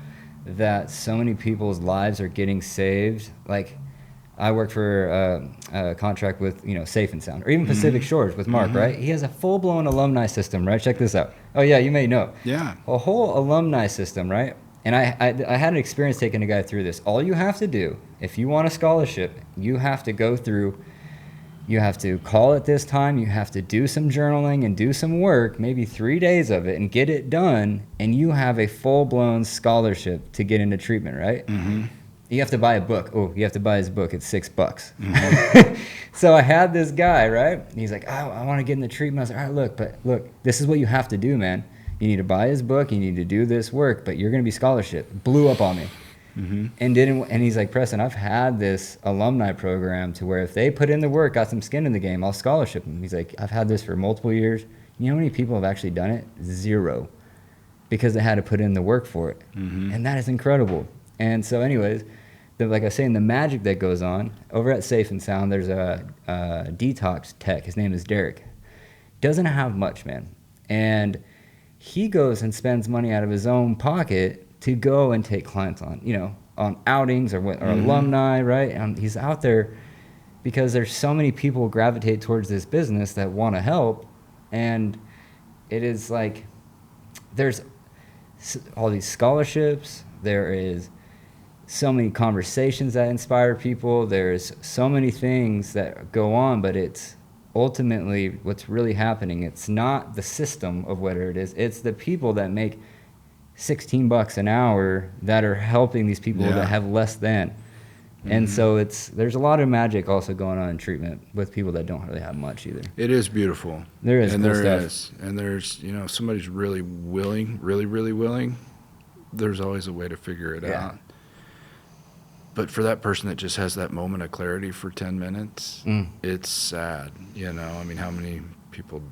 that so many people's lives are getting saved. Like, I work for a contract with, Safe and Sound, or even Pacific Shores with Mark, right? He has a full-blown alumni system, right? Check this out. Oh, yeah, you may know. Yeah. A whole alumni system, right? And I had an experience taking a guy through this. All you have to do, if you want a scholarship, you have to go through, you have to call at this time, you have to do some journaling and do some work, maybe 3 days of it, and get it done, and you have a full-blown scholarship to get into treatment, right? You have to buy a book. Oh, you have to buy his book. It's $6. So I had this guy, right? He's like, oh, I want to get into treatment. I was like, all right, look, this is what you have to do, man. You need to buy his book. You need to do this work, but you're going to be scholarship. Blew up on me. And he's like, Preston, I've had this alumni program to where if they put in the work, got some skin in the game, I'll scholarship them. He's like, I've had this for multiple years. You know how many people have actually done it? 0. Because they had to put in the work for it. And that is incredible. And so anyways, like I was saying, the magic that goes on, over at Safe and Sound, there's a detox tech. His name is Derek. Doesn't have much, man. And he goes and spends money out of his own pocket to go and take clients on, on outings or alumni, right? And he's out there because there's so many people gravitate towards this business that want to help. And it is like, there's all these scholarships. There is so many conversations that inspire people. There's so many things that go on, but it's ultimately what's really happening. It's not the system of whatever it is. It's the people that make $16 an hour that are helping these people that have less than. And so there's a lot of magic also going on in treatment with people that don't really have much either. It is beautiful. There is, and cool there stuff. And there's, if somebody's really willing, really willing, there's always a way to figure it out. But for that person that just has that moment of clarity for 10 minutes, it's sad. I mean, how many people,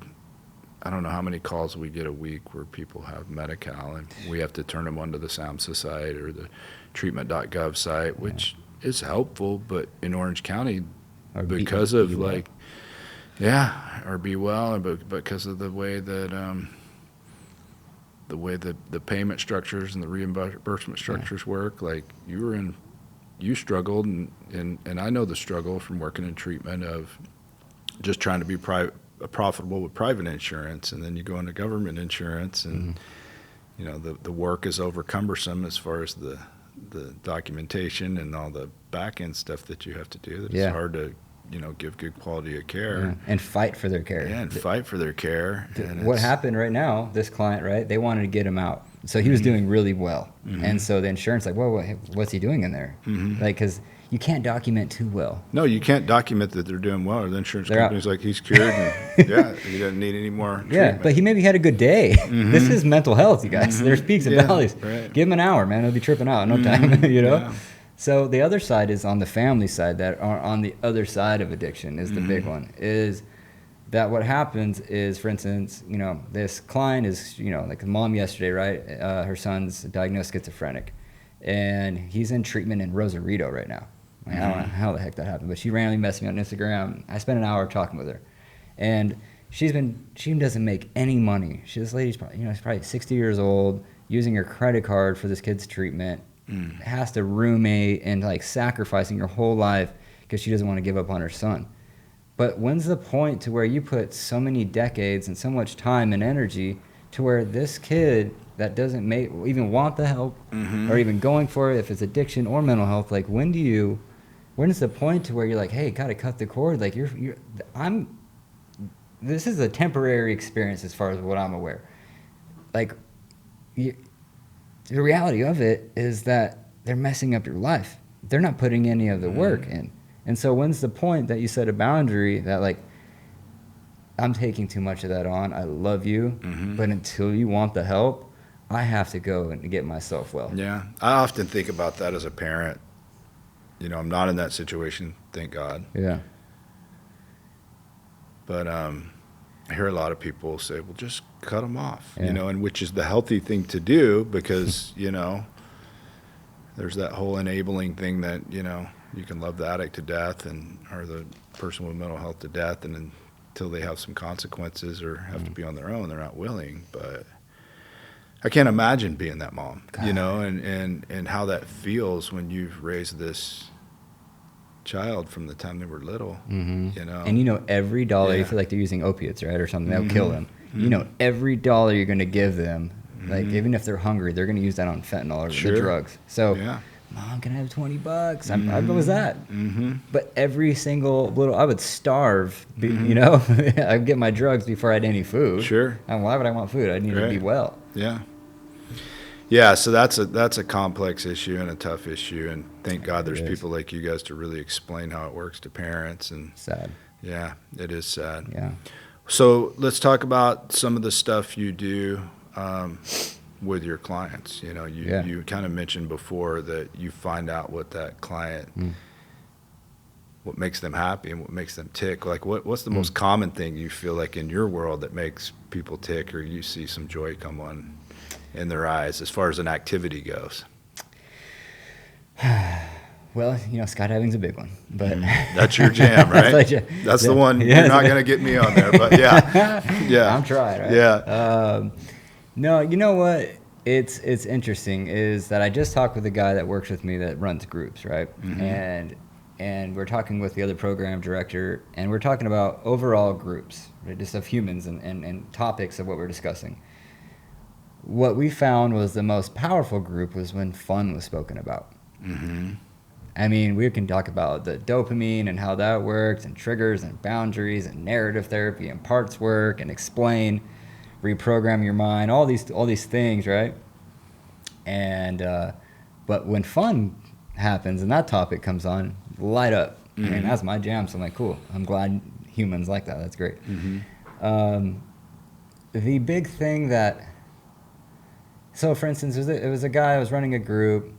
I don't know how many calls we get a week where people have Medi-Cal and we have to turn them onto the SAMHSA site or the treatment.gov site, which is helpful, but in Orange County, or because of or Be Well, but because of the way that the payment structures and the reimbursement structures work, like you struggled, and I know the struggle from working in treatment of just trying to be profitable with private insurance, and then you go into government insurance, and the work is over cumbersome as far as the documentation and all the back end stuff that you have to do. It's hard to give good quality of care and fight for their care. And fight for their care. And what happened right now? This client, right? They wanted to get him out. So he was doing really well. And so the insurance, like, whoa, what's he doing in there? Like, because you can't document too well. No, you can't document that they're doing well. Or the insurance company's like, he's cured, and he doesn't need any more treatment. Yeah, but he maybe had a good day. This is mental health, you guys. There's peaks and valleys. Right. Give him an hour, man. He'll be tripping out in no time, Yeah. So the other side is on the family side, that are on the other side of addiction is the big one, is that what happens is, for instance, this client is, like the mom yesterday, right? Her son's diagnosed schizophrenic, and he's in treatment in Rosarito right now. I don't know how the heck that happened, but she randomly messaged me on Instagram. I spent an hour talking with her, and she doesn't make any money. This lady's probably, she's probably 60 years old, using her credit card for this kid's treatment, has to roommate and like sacrificing her whole life because she doesn't want to give up on her son. But when's the point to where you put so many decades and so much time and energy to where this kid that doesn't even want the help or even going for it, if it's addiction or mental health, like when is the point to where you're like, hey, gotta cut the cord? Like this is a temporary experience as far as what I'm aware. Like the reality of it is that they're messing up your life. They're not putting any of the work in. And so when's the point that you set a boundary that, like, I'm taking too much of that on. I love you, but until you want the help, I have to go and get myself well. Yeah. I often think about that as a parent. You know, I'm not in that situation, thank God. Yeah. But I hear a lot of people say, well, just cut them off, you know, and which is the healthy thing to do because, you know, there's that whole enabling thing that, you know, you can love the addict to death or the person with mental health to death, and until they have some consequences or have to be on their own, they're not willing. But I can't imagine being that mom, you know, and how that feels when you've raised this child from the time they were little, you know. And you know, every dollar, you feel like they're using opiates, right, or something, that'll kill them. You know, every dollar you're going to give them, like, even if they're hungry, they're going to use that on fentanyl or the drugs. So, Mom, can I have $20? I was that. But every single little, I would starve, you know. I'd get my drugs before I had any food. Sure. And why would I want food? I need to be well. Yeah. Yeah, so that's a complex issue and a tough issue, and thank God there's people like you guys to really explain how it works to parents. And sad. Yeah, it is sad. Yeah. So let's talk about some of the stuff you do with your clients. You know, you kind of mentioned before that you find out what that client, what makes them happy and what makes them tick. Like, what's the most common thing you feel like in your world that makes people tick, or you see some joy come on in their eyes as far as an activity goes? Well, you know, skydiving's a big one, but that's your jam, right? That's the one. You're not going to get me on there, but yeah. I'm trying, right? Yeah. No, you know what? It's interesting is that I just talked with a guy that works with me that runs groups, right? And we're talking with the other program director, and we're talking about overall groups, right? Just of humans and topics of what we're discussing. What we found was the most powerful group was when fun was spoken about. I mean, we can talk about the dopamine and how that works, and triggers and boundaries and narrative therapy and parts work and explain, reprogram your mind, all these things, right? And but when fun happens and that topic comes on, light up. And that's my jam. So I'm like, cool. I'm glad humans like that. That's great. The big thing that, so for instance, it was a guy, I was running a group,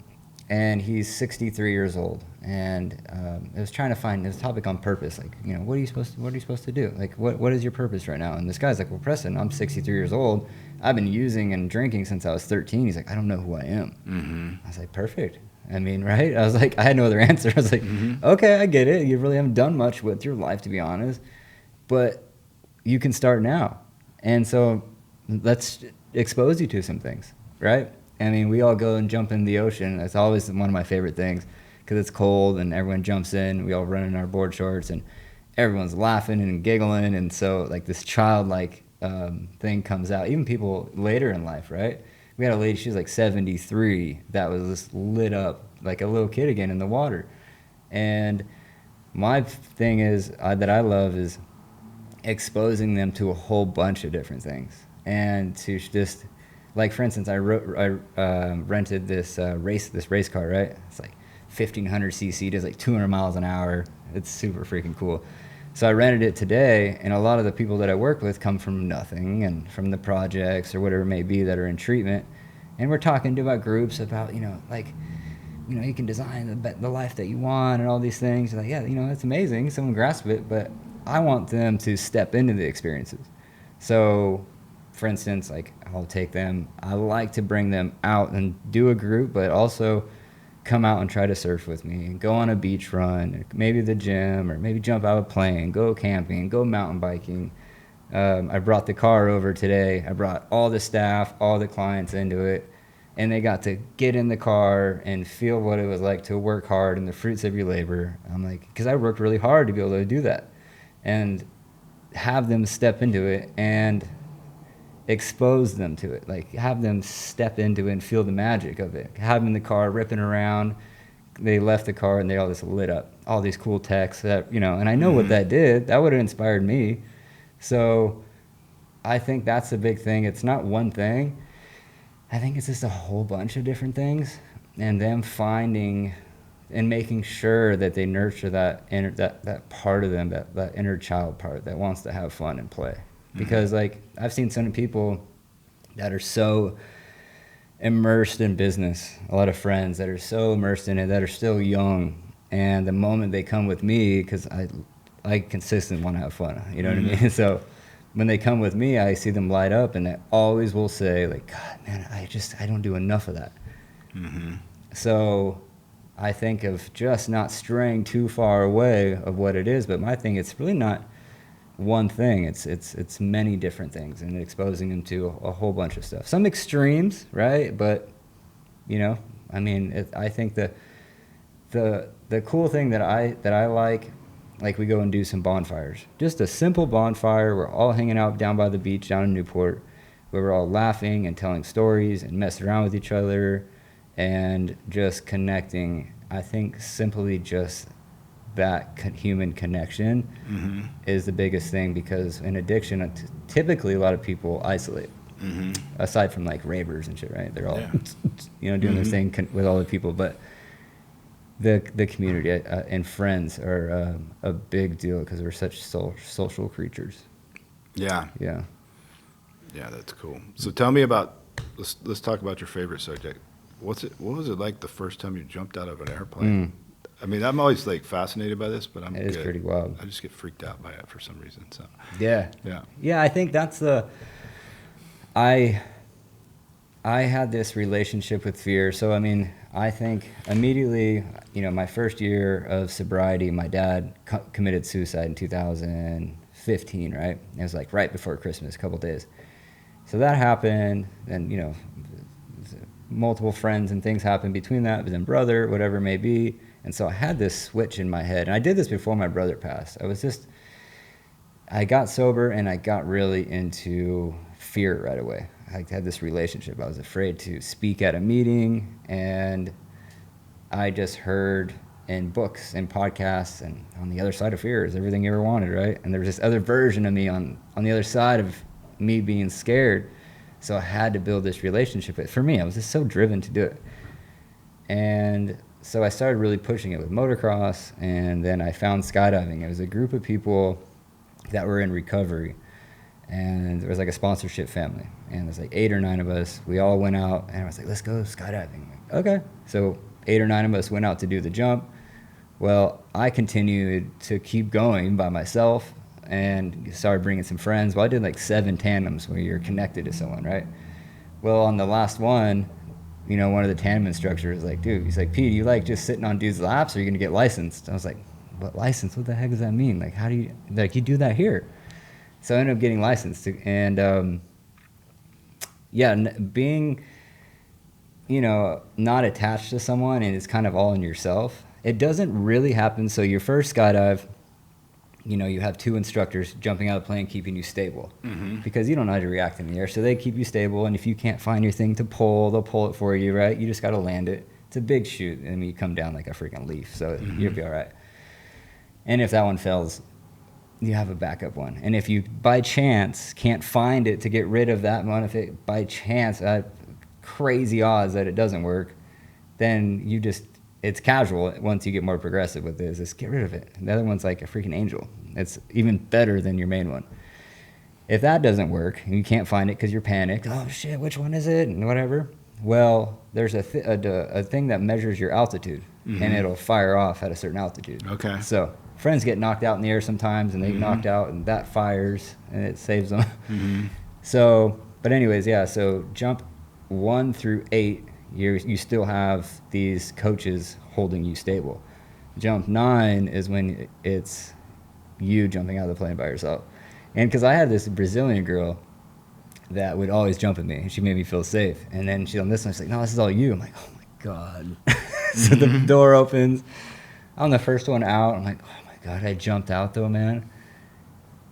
and he's 63 years old, and it was trying to find this topic on purpose, like, you know, what are you supposed to do? Like, what is your purpose right now? And this guy's like, well, Preston, I'm 63 years old. I've been using and drinking since I was 13. He's like, I don't know who I am. I was like, perfect. I mean, right? I was like, I had no other answer. I was like, okay, I get it. You really haven't done much with your life, to be honest, but you can start now. And so let's expose you to some things, right? I mean, we all go and jump in the ocean. That's always one of my favorite things because it's cold and everyone jumps in. We all run in our board shorts and everyone's laughing and giggling. And so, like, this childlike thing comes out. Even people later in life, right? We had a lady, she was like 73, that was just lit up like a little kid again in the water. And my thing is, that I love is exposing them to a whole bunch of different things. And to just... Like, for instance, I rented this race car, right? It's like 1,500 cc, does like 200 miles an hour. It's super freaking cool. So I rented it today, and a lot of the people that I work with come from nothing and from the projects or whatever it may be that are in treatment. And we're talking about groups about, you know, like, you know, you can design the life that you want and all these things. Like, yeah, you know, it's amazing. Someone grasp it, but I want them to step into the experiences. So... For instance, like, I'll take them, I like to bring them out and do a group, but also come out and try to surf with me, and go on a beach run, maybe the gym, or maybe jump out of a plane, go camping, go mountain biking. I brought the car over today. I brought all the staff, all the clients into it, and they got to get in the car and feel what it was like to work hard and the fruits of your labor. I'm like, because I worked really hard to be able to do that, and have them step into it and expose them to it, like have them step into it and feel the magic of it. Have them in the car ripping around. They left the car and they all just lit up. All these cool texts that, you know, and I know what that did. That would have inspired me. So I think that's the big thing. It's not one thing. I think it's just a whole bunch of different things, and them finding and making sure that they nurture that part of them, that inner child part that wants to have fun and play. Because like I've seen some people that are so immersed in business, a lot of friends that are so immersed in it that are still young, and the moment they come with me, because I consistently want to have fun, you know what I mean? So when they come with me, I see them light up, and they always will say like, God, man, I don't do enough of that. So I think of just not straying too far away of what it is, but my thing, it's really not one thing. It's many different things, and exposing them to a whole bunch of stuff. Some extremes, right? But you know, I mean, I think the cool thing that I like we go and do some bonfires. Just a simple bonfire. We're all hanging out down by the beach down in Newport, where we're all laughing and telling stories and messing around with each other and just connecting. I think simply just that human connection is the biggest thing, because in addiction, typically a lot of people isolate. Aside from like ravers and shit, right? They're all you know, doing their thing with all the people, but the community and friends are a big deal, because we're such social creatures. Yeah, that's cool. So tell me about, let's talk about your favorite subject. What was it like the first time you jumped out of an airplane? I mean, I'm always like fascinated by this, but it is pretty wild. I just get freaked out by it for some reason. So yeah. I think that's I had this relationship with fear. So I mean, I think immediately, you know, my first year of sobriety, my dad committed suicide in 2015, right? It was like right before Christmas, a couple days. So that happened, and you know, multiple friends and things happened between that, but then brother, whatever it may be. And so I had this switch in my head, and I did this before my brother passed. I got sober, and I got really into fear right away. I had this relationship. I was afraid to speak at a meeting, and I just heard in books and podcasts, and on the other side of fear is everything you ever wanted, right? And there was this other version of me on the other side of me being scared. So I had to build this relationship with. For me, I was just so driven to do it. And so I started really pushing it with motocross, and then I found skydiving. It was a group of people that were in recovery, and there was like a sponsorship family, and there's like 8 or 9 of us. We all went out, and I was like, let's go skydiving. I'm like, okay. So 8 or 9 of us went out to do the jump. Well, I continued to keep going by myself and started bringing some friends. Well, I did like 7 tandems where you're connected to someone, right? Well, on the last one, you know, one of the tandem instructors was like, dude, he's like, Pete, you like just sitting on dudes' laps, or are you gonna get licensed? I was like, what license? What the heck does that mean? Like, how do you, like, you do that here? So I ended up getting licensed, and being, you know, not attached to someone, and it's kind of all in yourself. It doesn't really happen. So your first skydive, you know, you have 2 instructors jumping out of the plane, keeping you stable, because you don't know how to react in the air. So they keep you stable, and if you can't find your thing to pull, they'll pull it for you, right? You just got to land it. It's a big chute, and you come down like a freaking leaf, so you'll be all right. And if that one fails, you have a backup one. And if you, by chance, can't find it to get rid of that one, if it, by chance, crazy odds that it doesn't work, then you just, it's casual. Once you get more progressive with this, just get rid of it. The other one's like a freaking angel. It's even better than your main one. If that doesn't work, and you can't find it because you're panicked, oh shit, which one is it, and whatever, well, there's a thing that measures your altitude, and it'll fire off at a certain altitude. Okay. So friends get knocked out in the air sometimes, and they get knocked out, and that fires, and it saves them. So, but anyways, yeah, so jump 1 through 8, you still have these coaches holding you stable. Jump 9 is when it's you jumping out of the plane by yourself. And because I had this Brazilian girl that would always jump at me, and she made me feel safe. And then on this one, she's like, no, this is all you. I'm like, oh my God. So the door opens. I'm the first one out. I'm like, oh my God, I jumped out though, man.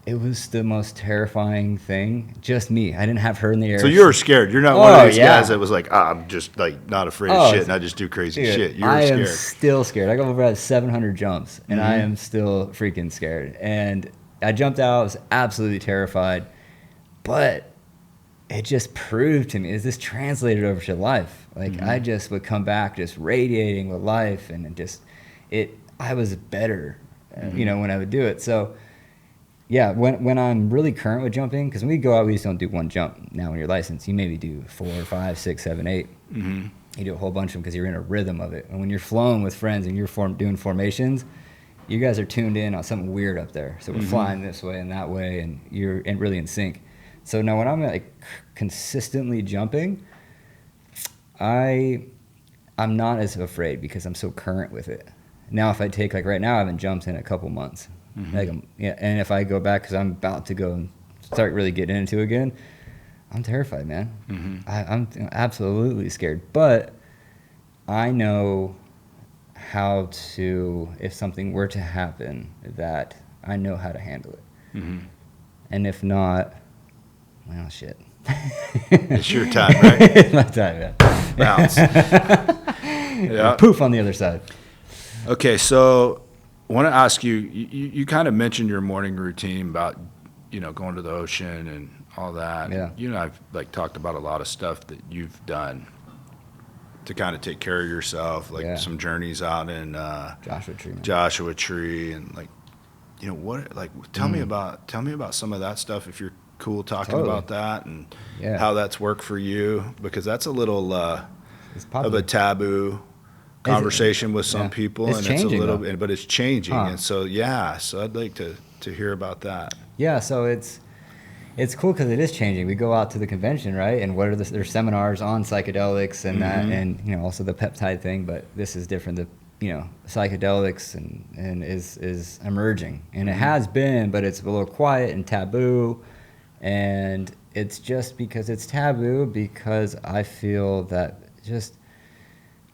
It was the most terrifying thing. Just me. I didn't have her in the air. So you were scared. You're not one of these guys that was like, I'm just like not afraid of shit, and I just do crazy shit. You were scared. I am still scared. I got over 700 jumps, and I am still freaking scared. And I jumped out. I was absolutely terrified. But it just proved to me, is this translated over to life? Like I just would come back just radiating with life, and I was better, you know, when I would do it. So yeah, when I'm really current with jumping, because when we go out, we just don't do one jump. Now when you're licensed, you maybe do 4, 5, 6, 7, 8. You do a whole bunch of them because you're in a rhythm of it. And when you're flowing with friends and you're doing formations, you guys are tuned in on something weird up there. So we're flying this way and that way, and you're really in sync. So now when I'm like consistently jumping, I'm not as afraid because I'm so current with it. Now if I take, like right now, I haven't jumped in a couple months. Like, yeah, and if I go back because I'm about to go and start really getting into it again, I'm terrified, man. I'm absolutely scared. But I know how to, if something were to happen, that I know how to handle it. And if not, well, shit. It's your time, right? It's my time, yeah. Bounce. Yeah. Poof on the other side. Okay, so I want to ask you, you kind of mentioned your morning routine about, you know, going to the ocean and all that. Yeah. You know, I've like talked about a lot of stuff that you've done to kind of take care of yourself, like some journeys out in Joshua Tree, and like, you know, what, like, tell me about some of that stuff if you're cool talking about that, and how that's worked for you, because that's a little of a taboo conversation with some people, and it's a little bit, but it's changing, and so so I'd like to hear about that. Yeah, so it's cool because it is changing. We go out to the convention, right, and there's seminars on psychedelics and that, and you know, also the peptide thing, but this is different. The, you know, psychedelics and is emerging, and it has been, but it's a little quiet and taboo, and it's just because it's taboo, because I feel that just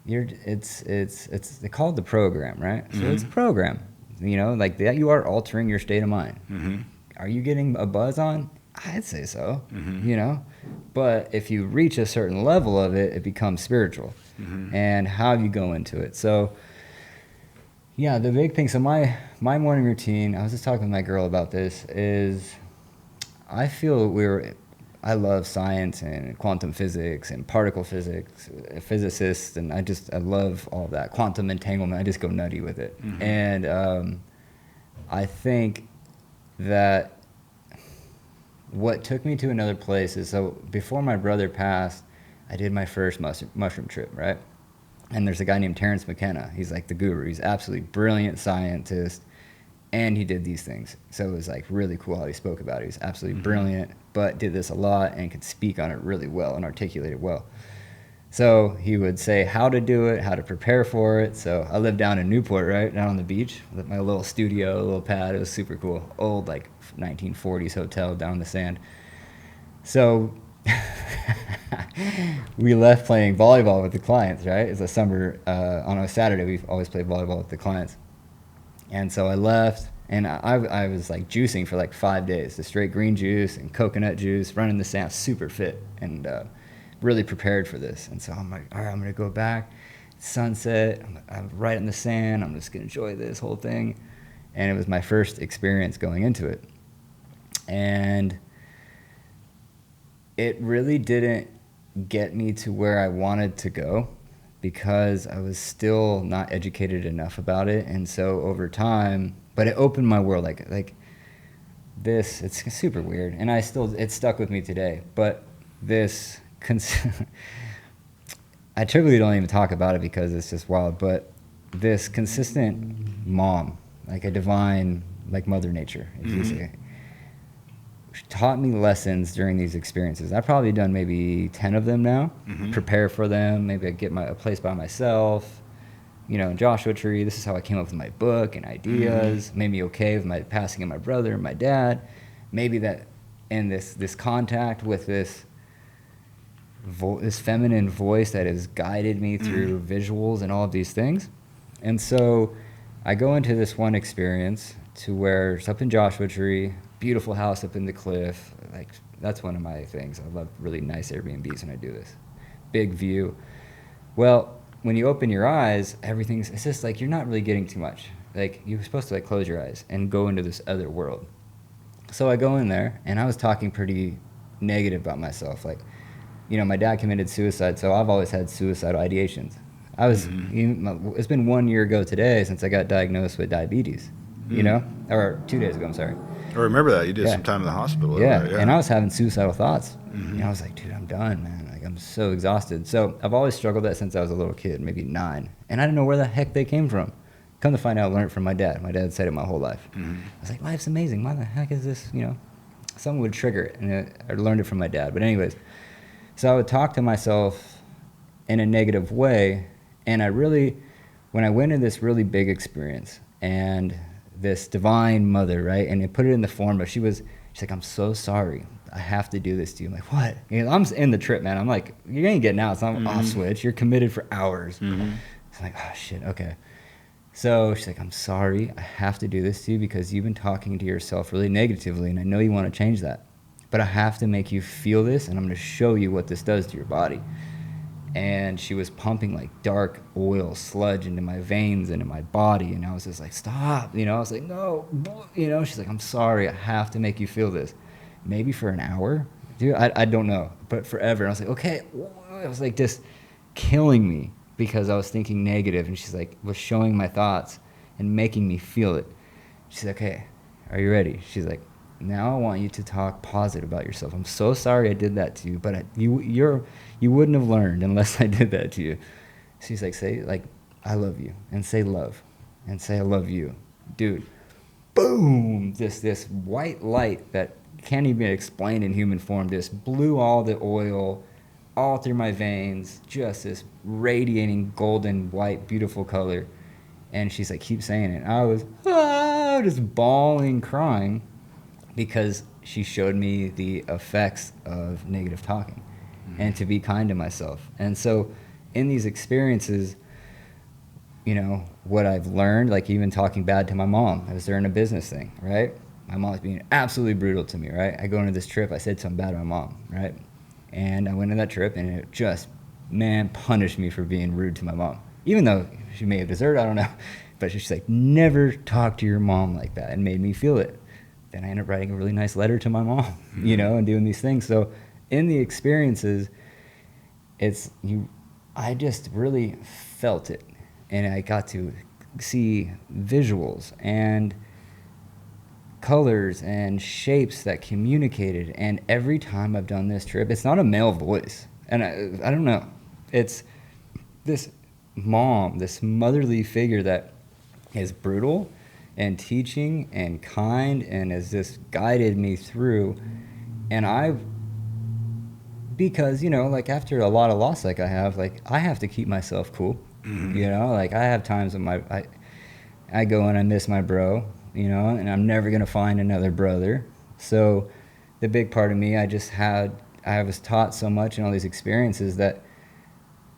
it's they call it the program, right? So it's a program, you know, like that. You are altering your state of mind. Are you getting a buzz on? I'd say so, you know, but if you reach a certain level of it, it becomes spiritual, and how you go into it. So yeah, the big thing, so my morning routine, I was just talking with my girl about this, is I feel I love science and quantum physics and particle physics, physicists, and I love all that. Quantum entanglement, I just go nutty with it. And I think that what took me to another place is, so before my brother passed, I did my first mushroom trip, right? And there's a guy named Terrence McKenna. He's like the guru. He's absolutely brilliant scientist, and he did these things. So it was like really cool how he spoke about it. He's absolutely brilliant, but did this a lot and could speak on it really well and articulate it well. So he would say how to do it, how to prepare for it. So I lived down in Newport, right, down on the beach, with my little studio, little pad. It was super cool. Old, like 1940s hotel down in the sand. So we left playing volleyball with the clients, right? It's a summer, on a Saturday, we always play volleyball with the clients. And so I left, and I was like juicing for like 5 days, the straight green juice and coconut juice, running the sand, super fit, and really prepared for this. And so I'm like, all right, I'm going to go back, sunset, I'm right in the sand, I'm just going to enjoy this whole thing. And it was my first experience going into it. And it really didn't get me to where I wanted to go, because I was still not educated enough about it. And so over time, but it opened my world, like this, it's super weird, and it stuck with me today. But this, I typically don't even talk about it because it's just wild, but this consistent mom, like a divine, like Mother Nature, if you say, taught me lessons during these experiences. I've probably done maybe 10 of them now, prepare for them. Maybe I get a place by myself, you know, in Joshua Tree. This is how I came up with my book and ideas. Made me okay with my passing of my brother and my dad. Maybe that, and this contact with this feminine voice that has guided me through visuals and all of these things. And so I go into this one experience to where it's up in Joshua Tree, beautiful house up in the cliff. Like, that's one of my things. I love really nice Airbnbs when I do this. Big view. Well, when you open your eyes, it's just like you're not really getting too much. Like, you're supposed to like close your eyes and go into this other world. So I go in there, and I was talking pretty negative about myself. Like, you know, my dad committed suicide, so I've always had suicidal ideations. It's been 1 year ago today since I got diagnosed with diabetes, you know, or 2 days ago, I'm sorry. I remember that. You did some time in the hospital. Yeah. There, yeah. And I was having suicidal thoughts. You know, I was like, dude, I'm done, man. Like, I'm so exhausted. So I've always struggled with that since I was a little kid, maybe 9. And I didn't know where the heck they came from. Come to find out, I learned it from my dad. My dad said it my whole life. I was like, life's amazing. Why the heck is this, you know? Something would trigger it. And I learned it from my dad. But anyways, so I would talk to myself in a negative way. And when I went into this really big experience and this divine mother, right? And it put it in the form of, she's like, I'm so sorry. I have to do this to you. I'm like, what? You know, I'm in the trip, man. I'm like, you ain't getting out. It's not off switch. You're committed for hours. So I'm like, oh, shit, okay. So she's like, I'm sorry. I have to do this to you because you've been talking to yourself really negatively, and I know you want to change that. But I have to make you feel this, and I'm going to show you what this does to your body. And she was pumping like dark oil sludge into my veins and in my body, and I was just like, stop, you know. I was like, no, you know. She's like, I'm sorry, I have to make you feel this. Maybe for an hour, dude, I don't know, but forever. And I was like, okay. It was like just killing me because I was thinking negative, and she's like, was showing my thoughts and making me feel it. She's like, okay, are you ready? She's like, now I want you to talk positive about yourself. I'm so sorry I did that to you, but you wouldn't have learned unless I did that to you. She's like, say like, I love you, and say love, and say I love you. Dude, boom, this white light that can't even be explained in human form just blew all the oil all through my veins, just this radiating golden white beautiful color. And she's like, keep saying it. I was just bawling, crying, because she showed me the effects of negative talking and to be kind to myself. And so in these experiences, you know, what I've learned, like even talking bad to my mom, I was during a business thing, right? My mom's being absolutely brutal to me, right? I go into this trip, I said something bad to my mom, right? And I went on that trip, and it just, man, punished me for being rude to my mom. Even though she may have deserved it, I don't know. But she's like, never talk to your mom like that, and made me feel it. Then I ended up writing a really nice letter to my mom, you know, and doing these things. So in the experiences, I just really felt it. And I got to see visuals and colors and shapes that communicated. And every time I've done this trip, it's not a male voice. And I don't know. It's this mom, this motherly figure that is brutal and teaching and kind and has just guided me through. And because, you know, like after a lot of loss like I have to keep myself cool. You know, like I have times when I go and I miss my bro, you know, and I'm never going to find another brother. So the big part of me, I was taught so much in all these experiences that,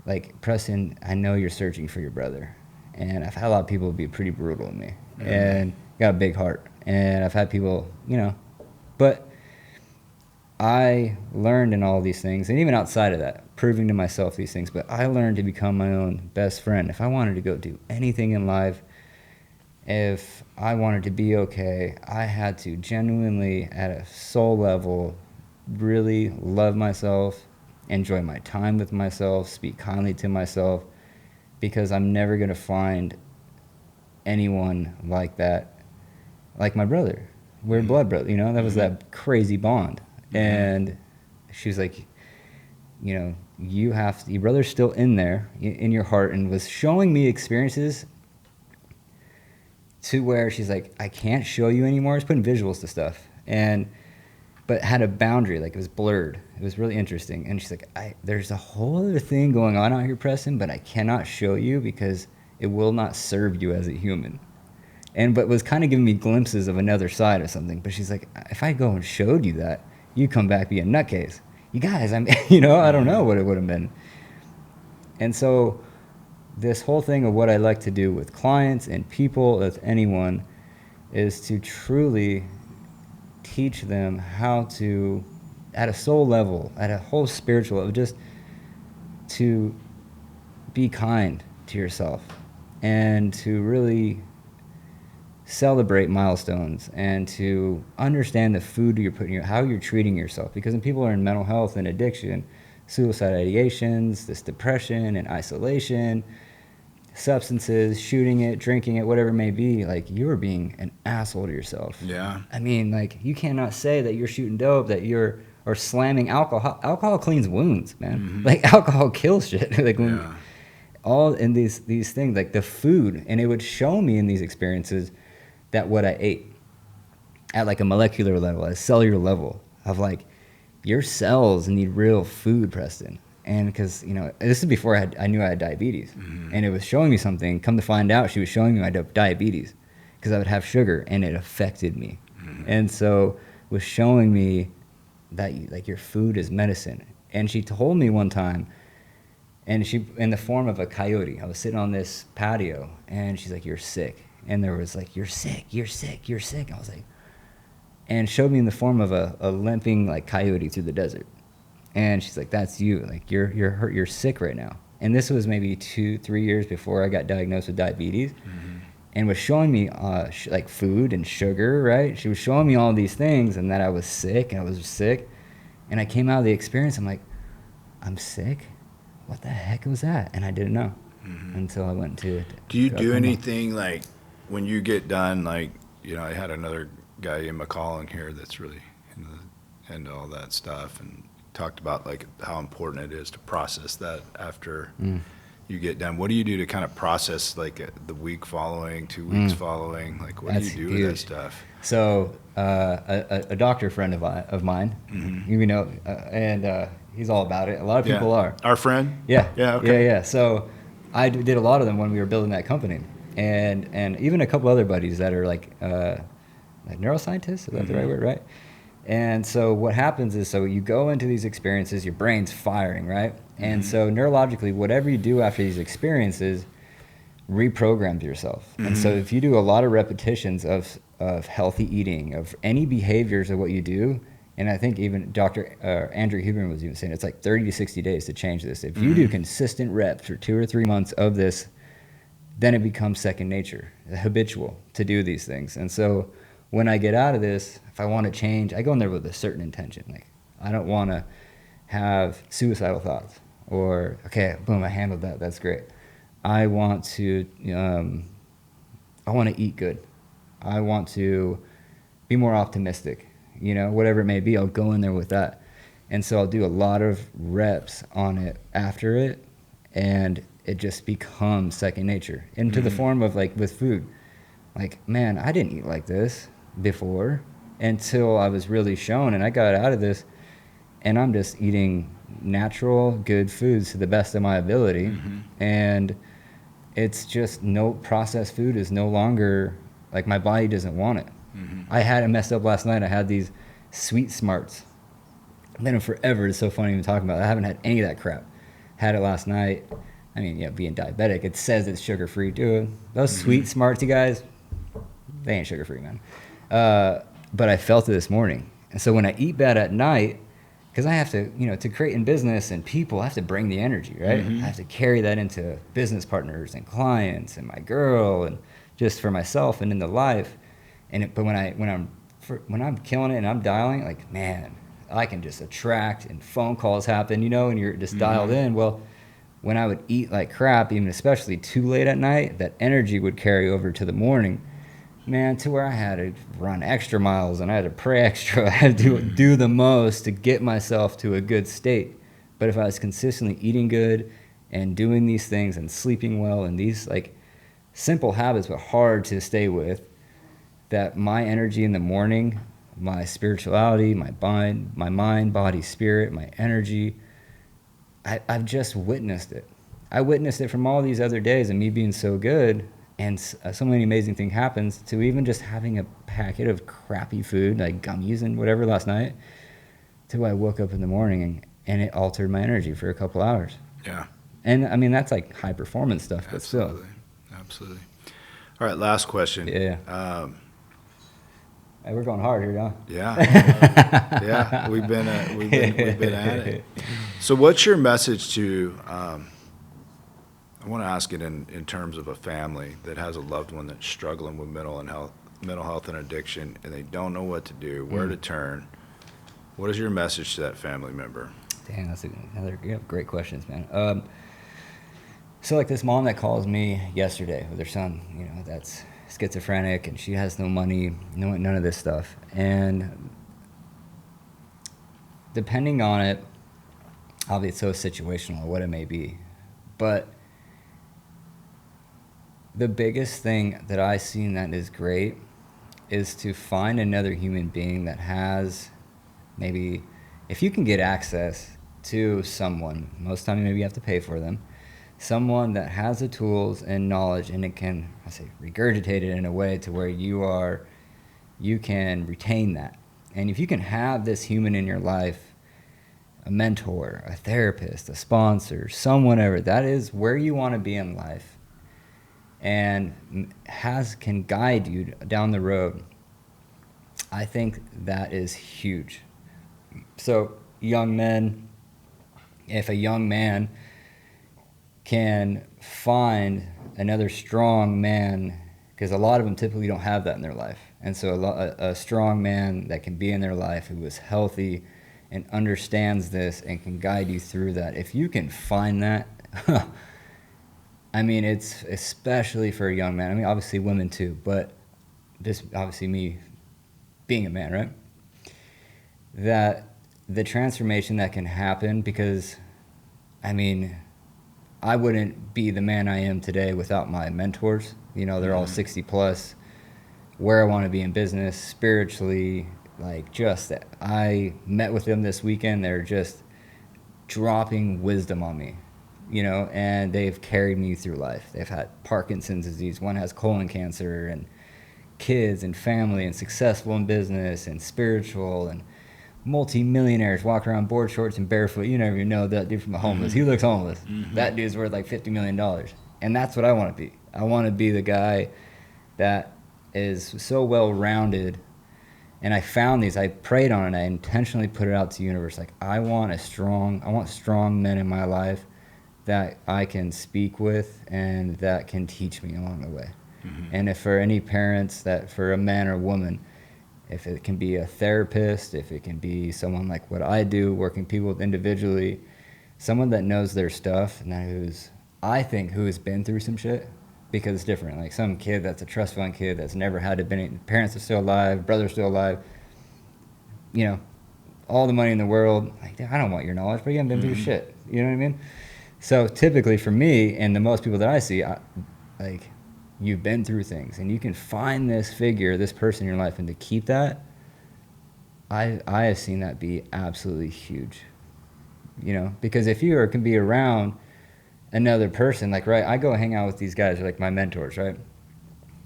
like, Preston, I know you're searching for your brother. And I've had a lot of people be pretty brutal to me. And got a big heart. And I've had people, you know, but I learned in all these things, and even outside of that, proving to myself these things, but I learned to become my own best friend. If I wanted to go do anything in life, if I wanted to be okay, I had to genuinely, at a soul level, really love myself, enjoy my time with myself, speak kindly to myself, because I'm never going to find anyone like that, like my brother. We're blood brothers, you know? That was that crazy bond. And she was like, you know, your brother's still in there, in your heart, and was showing me experiences to where she's like, I can't show you anymore. I was putting visuals to stuff, but had a boundary, like it was blurred. It was really interesting. And she's like, there's a whole other thing going on out here, Preston, but I cannot show you because it will not serve you as a human. But was kind of giving me glimpses of another side of something. But she's like, if I go and showed you that, you come back be a nutcase. You guys, you know, I don't know what it would have been. And so this whole thing of what I like to do with clients and people, with anyone, is to truly teach them how to, at a soul level, at a whole spiritual level, just to be kind to yourself and to really celebrate milestones and to understand the food you're putting, how you're treating yourself. Because when people are in mental health and addiction, suicide ideations, this depression and isolation, substances, shooting it, drinking it, whatever it may be, like, you are being an asshole to yourself. Yeah. I mean, like, you cannot say that you're shooting dope, that you're, or slamming alcohol. Alcohol cleans wounds, man. Mm-hmm. Like, alcohol kills shit. Like, when all in these things, like the food, and it would show me in these experiences that what I ate at like a molecular level, at a cellular level, of like, your cells need real food, Preston. And because, you know, this is before I knew I had diabetes. Mm-hmm. And it was showing me something. Come to find out, she was showing me I had diabetes because I would have sugar, and it affected me. Mm-hmm. And so was showing me that, like, your food is medicine. And she told me one time, and she, in the form of a coyote, I was sitting on this patio, and she's like, you're sick. And there was like, you're sick, you're sick, you're sick. I was like, and showed me in the form of a limping, like, coyote through the desert. And she's like, that's you. Like, you're hurt, you're sick right now. And this was maybe 2-3 years before I got diagnosed with diabetes. Mm-hmm. And was showing me like food and sugar, right? She was showing me all these things, and that I was sick, and I was sick. And I came out of the experience, I'm like, I'm sick? What the heck was that? And I didn't know until I went to. Do you do anything, like, when you get done, like, you know, I had another guy in McCall here that's really into all that stuff, and talked about, like, how important it is to process that after you get done. What do you do to kind of process, like, the week following, 2 weeks following? Like, what That's do you do huge. with that stuff? So a doctor friend of mine, you know, and he's all about it. A lot of people are. Our friend? Yeah. Yeah, okay. Yeah. So I did a lot of them when we were building that company. And even a couple other buddies that are like neuroscientists, is that the right word, right? And so what happens is, so you go into these experiences, your brain's firing, right? And so neurologically, whatever you do after these experiences reprograms yourself. And so if you do a lot of repetitions of healthy eating, of any behaviors of what you do, and I think even Dr. Andrew Huberman was even saying it's like 30 to 60 days to change this. If you do consistent reps for 2 or 3 months of this, then it becomes second nature, habitual to do these things. And so when I get out of this, if I want to change, I go in there with a certain intention. Like, I don't want to have suicidal thoughts or, okay, boom, I handled that. That's great. I want to eat good. I want to be more optimistic, you know, whatever it may be. I'll go in there with that. And so I'll do a lot of reps on it after it, and it just becomes second nature into the form of, like, with food. Like, man, I didn't eat like this before until I was really shown, and I got out of this, and I'm just eating natural, good foods to the best of my ability. And it's just, no processed food is no longer, like, my body doesn't want it. I had it messed up last night. I had these Sweet Smarts. I've been in forever. It's so funny even talking about it. I haven't had any of that crap. Had it last night. I mean, yeah, being diabetic, it says it's sugar-free, dude. Those Sweet Smarts, you guys, they ain't sugar-free, man. But I felt it this morning. And so when I eat bad at night, because I have to, you know, to create in business and people, I have to bring the energy, right? I have to carry that into business partners and clients and my girl and just for myself and in the life. But when I'm killing it and I'm dialing, like, man, I can just attract, and phone calls happen, you know, and you're just dialed in. Well, when I would eat like crap, even especially too late at night, that energy would carry over to the morning. Man, to where I had to run extra miles and I had to pray extra. I had to do the most to get myself to a good state. But if I was consistently eating good and doing these things and sleeping well and these, like, simple habits but hard to stay with, that my energy in the morning, my spirituality, my mind, body, spirit, my energy, I've just witnessed it. I witnessed it from all these other days and me being so good. And so many amazing things happens to even just having a packet of crappy food, like gummies and whatever last night, to I woke up in the morning and it altered my energy for a couple hours. Yeah. And I mean, that's like high performance stuff, but still. Absolutely. All right, last question. Yeah. Hey, we're going hard here, huh? Yeah. Yeah, we've been at it. So what's your message to, I want to ask it in terms of a family that has a loved one that's struggling with mental mental health and addiction and they don't know what to do, where to turn, what is your message to that family member? Dang, that's another, you have great questions, man. So like this mom that calls me yesterday with her son, you know, that's schizophrenic and she has no money, none of this stuff. And depending on it, obviously it's so situational or what it may be. But the biggest thing that I seen that is great is to find another human being that has maybe, if you can get access to someone, most time maybe you have to pay for them, someone that has the tools and knowledge and it can, I say, regurgitate it in a way to where you can retain that. And if you can have this human in your life, a mentor, a therapist, a sponsor, someone ever, that is where you want to be in life and can guide you down the road. I think that is huge. So young men, if a young man can find another strong man, because a lot of them typically don't have that in their life, and so a strong man that can be in their life who is healthy and understands this and can guide you through that, if you can find that, I mean, it's especially for a young man. I mean, obviously women too, but just obviously me being a man, right? That the transformation that can happen, because I mean, I wouldn't be the man I am today without my mentors. You know, they're all 60 plus, where I want to be in business, spiritually, like just that. I met with them this weekend. They're just dropping wisdom on me, you know, and they've carried me through life. They've had Parkinson's disease. One has colon cancer and kids and family and successful in business and spiritual and multi-millionaires walk around board shorts and barefoot. You never even know that dude from the homeless. He looks homeless. That dude's worth like $50 million. And that's what I want to be. I want to be the guy that is so well-rounded. And I found these, I prayed on it, I intentionally put it out to the universe. Like, I want strong men in my life that I can speak with and that can teach me along the way. And if for any parents, that for a man or woman, if it can be a therapist, if it can be someone like what I do, working people with individually, someone that knows their stuff and who has been through some shit, because it's different. Like some kid that's a trust fund kid that's never had to be, parents are still alive, brother's still alive, you know, all the money in the world. Like, I don't want your knowledge, but you haven't been through shit. You know what I mean? So typically for me and the most people that I see, like, you've been through things and you can find this figure, this person in your life, and to keep that, I have seen that be absolutely huge, you know, because if you can be around another person, like, right, I go hang out with these guys, like my mentors, right,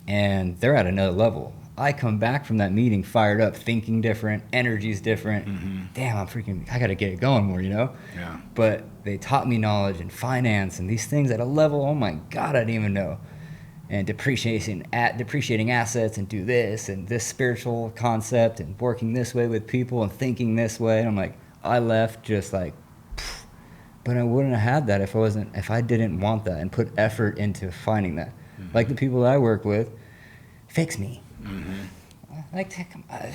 and they're at another level. I come back from that meeting fired up, thinking different, energy's different. Damn, I gotta get it going more, you know? Yeah. But they taught me knowledge and finance and these things at a level, oh my God, I didn't even know. And depreciating assets and do this and this spiritual concept and working this way with people and thinking this way. And I'm like, I left just like, pfft. But I wouldn't have had that if I didn't want that and put effort into finding that. Like the people that I work with, fix me. Like, come on.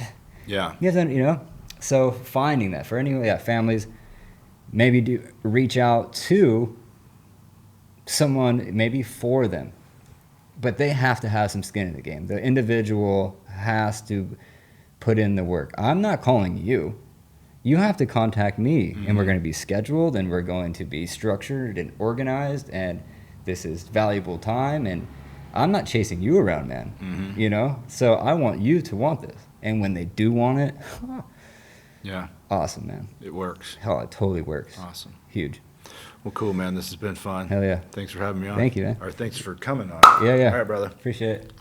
Yeah. You know, so finding that for any families, maybe reach out to someone maybe for them. But they have to have some skin in the game. The individual has to put in the work. I'm not calling you. You have to contact me, and we're going to be scheduled, and we're going to be structured and organized, and this is valuable time, and I'm not chasing you around, man. You know? So I want you to want this. And when they do want it, yeah, awesome, man. It works. Hell, it totally works. Awesome. Huge. Well, cool, man. This has been fun. Hell yeah. Thanks for having me on. Thank you, man. Or thanks for coming on. Yeah. All right, brother. Appreciate it.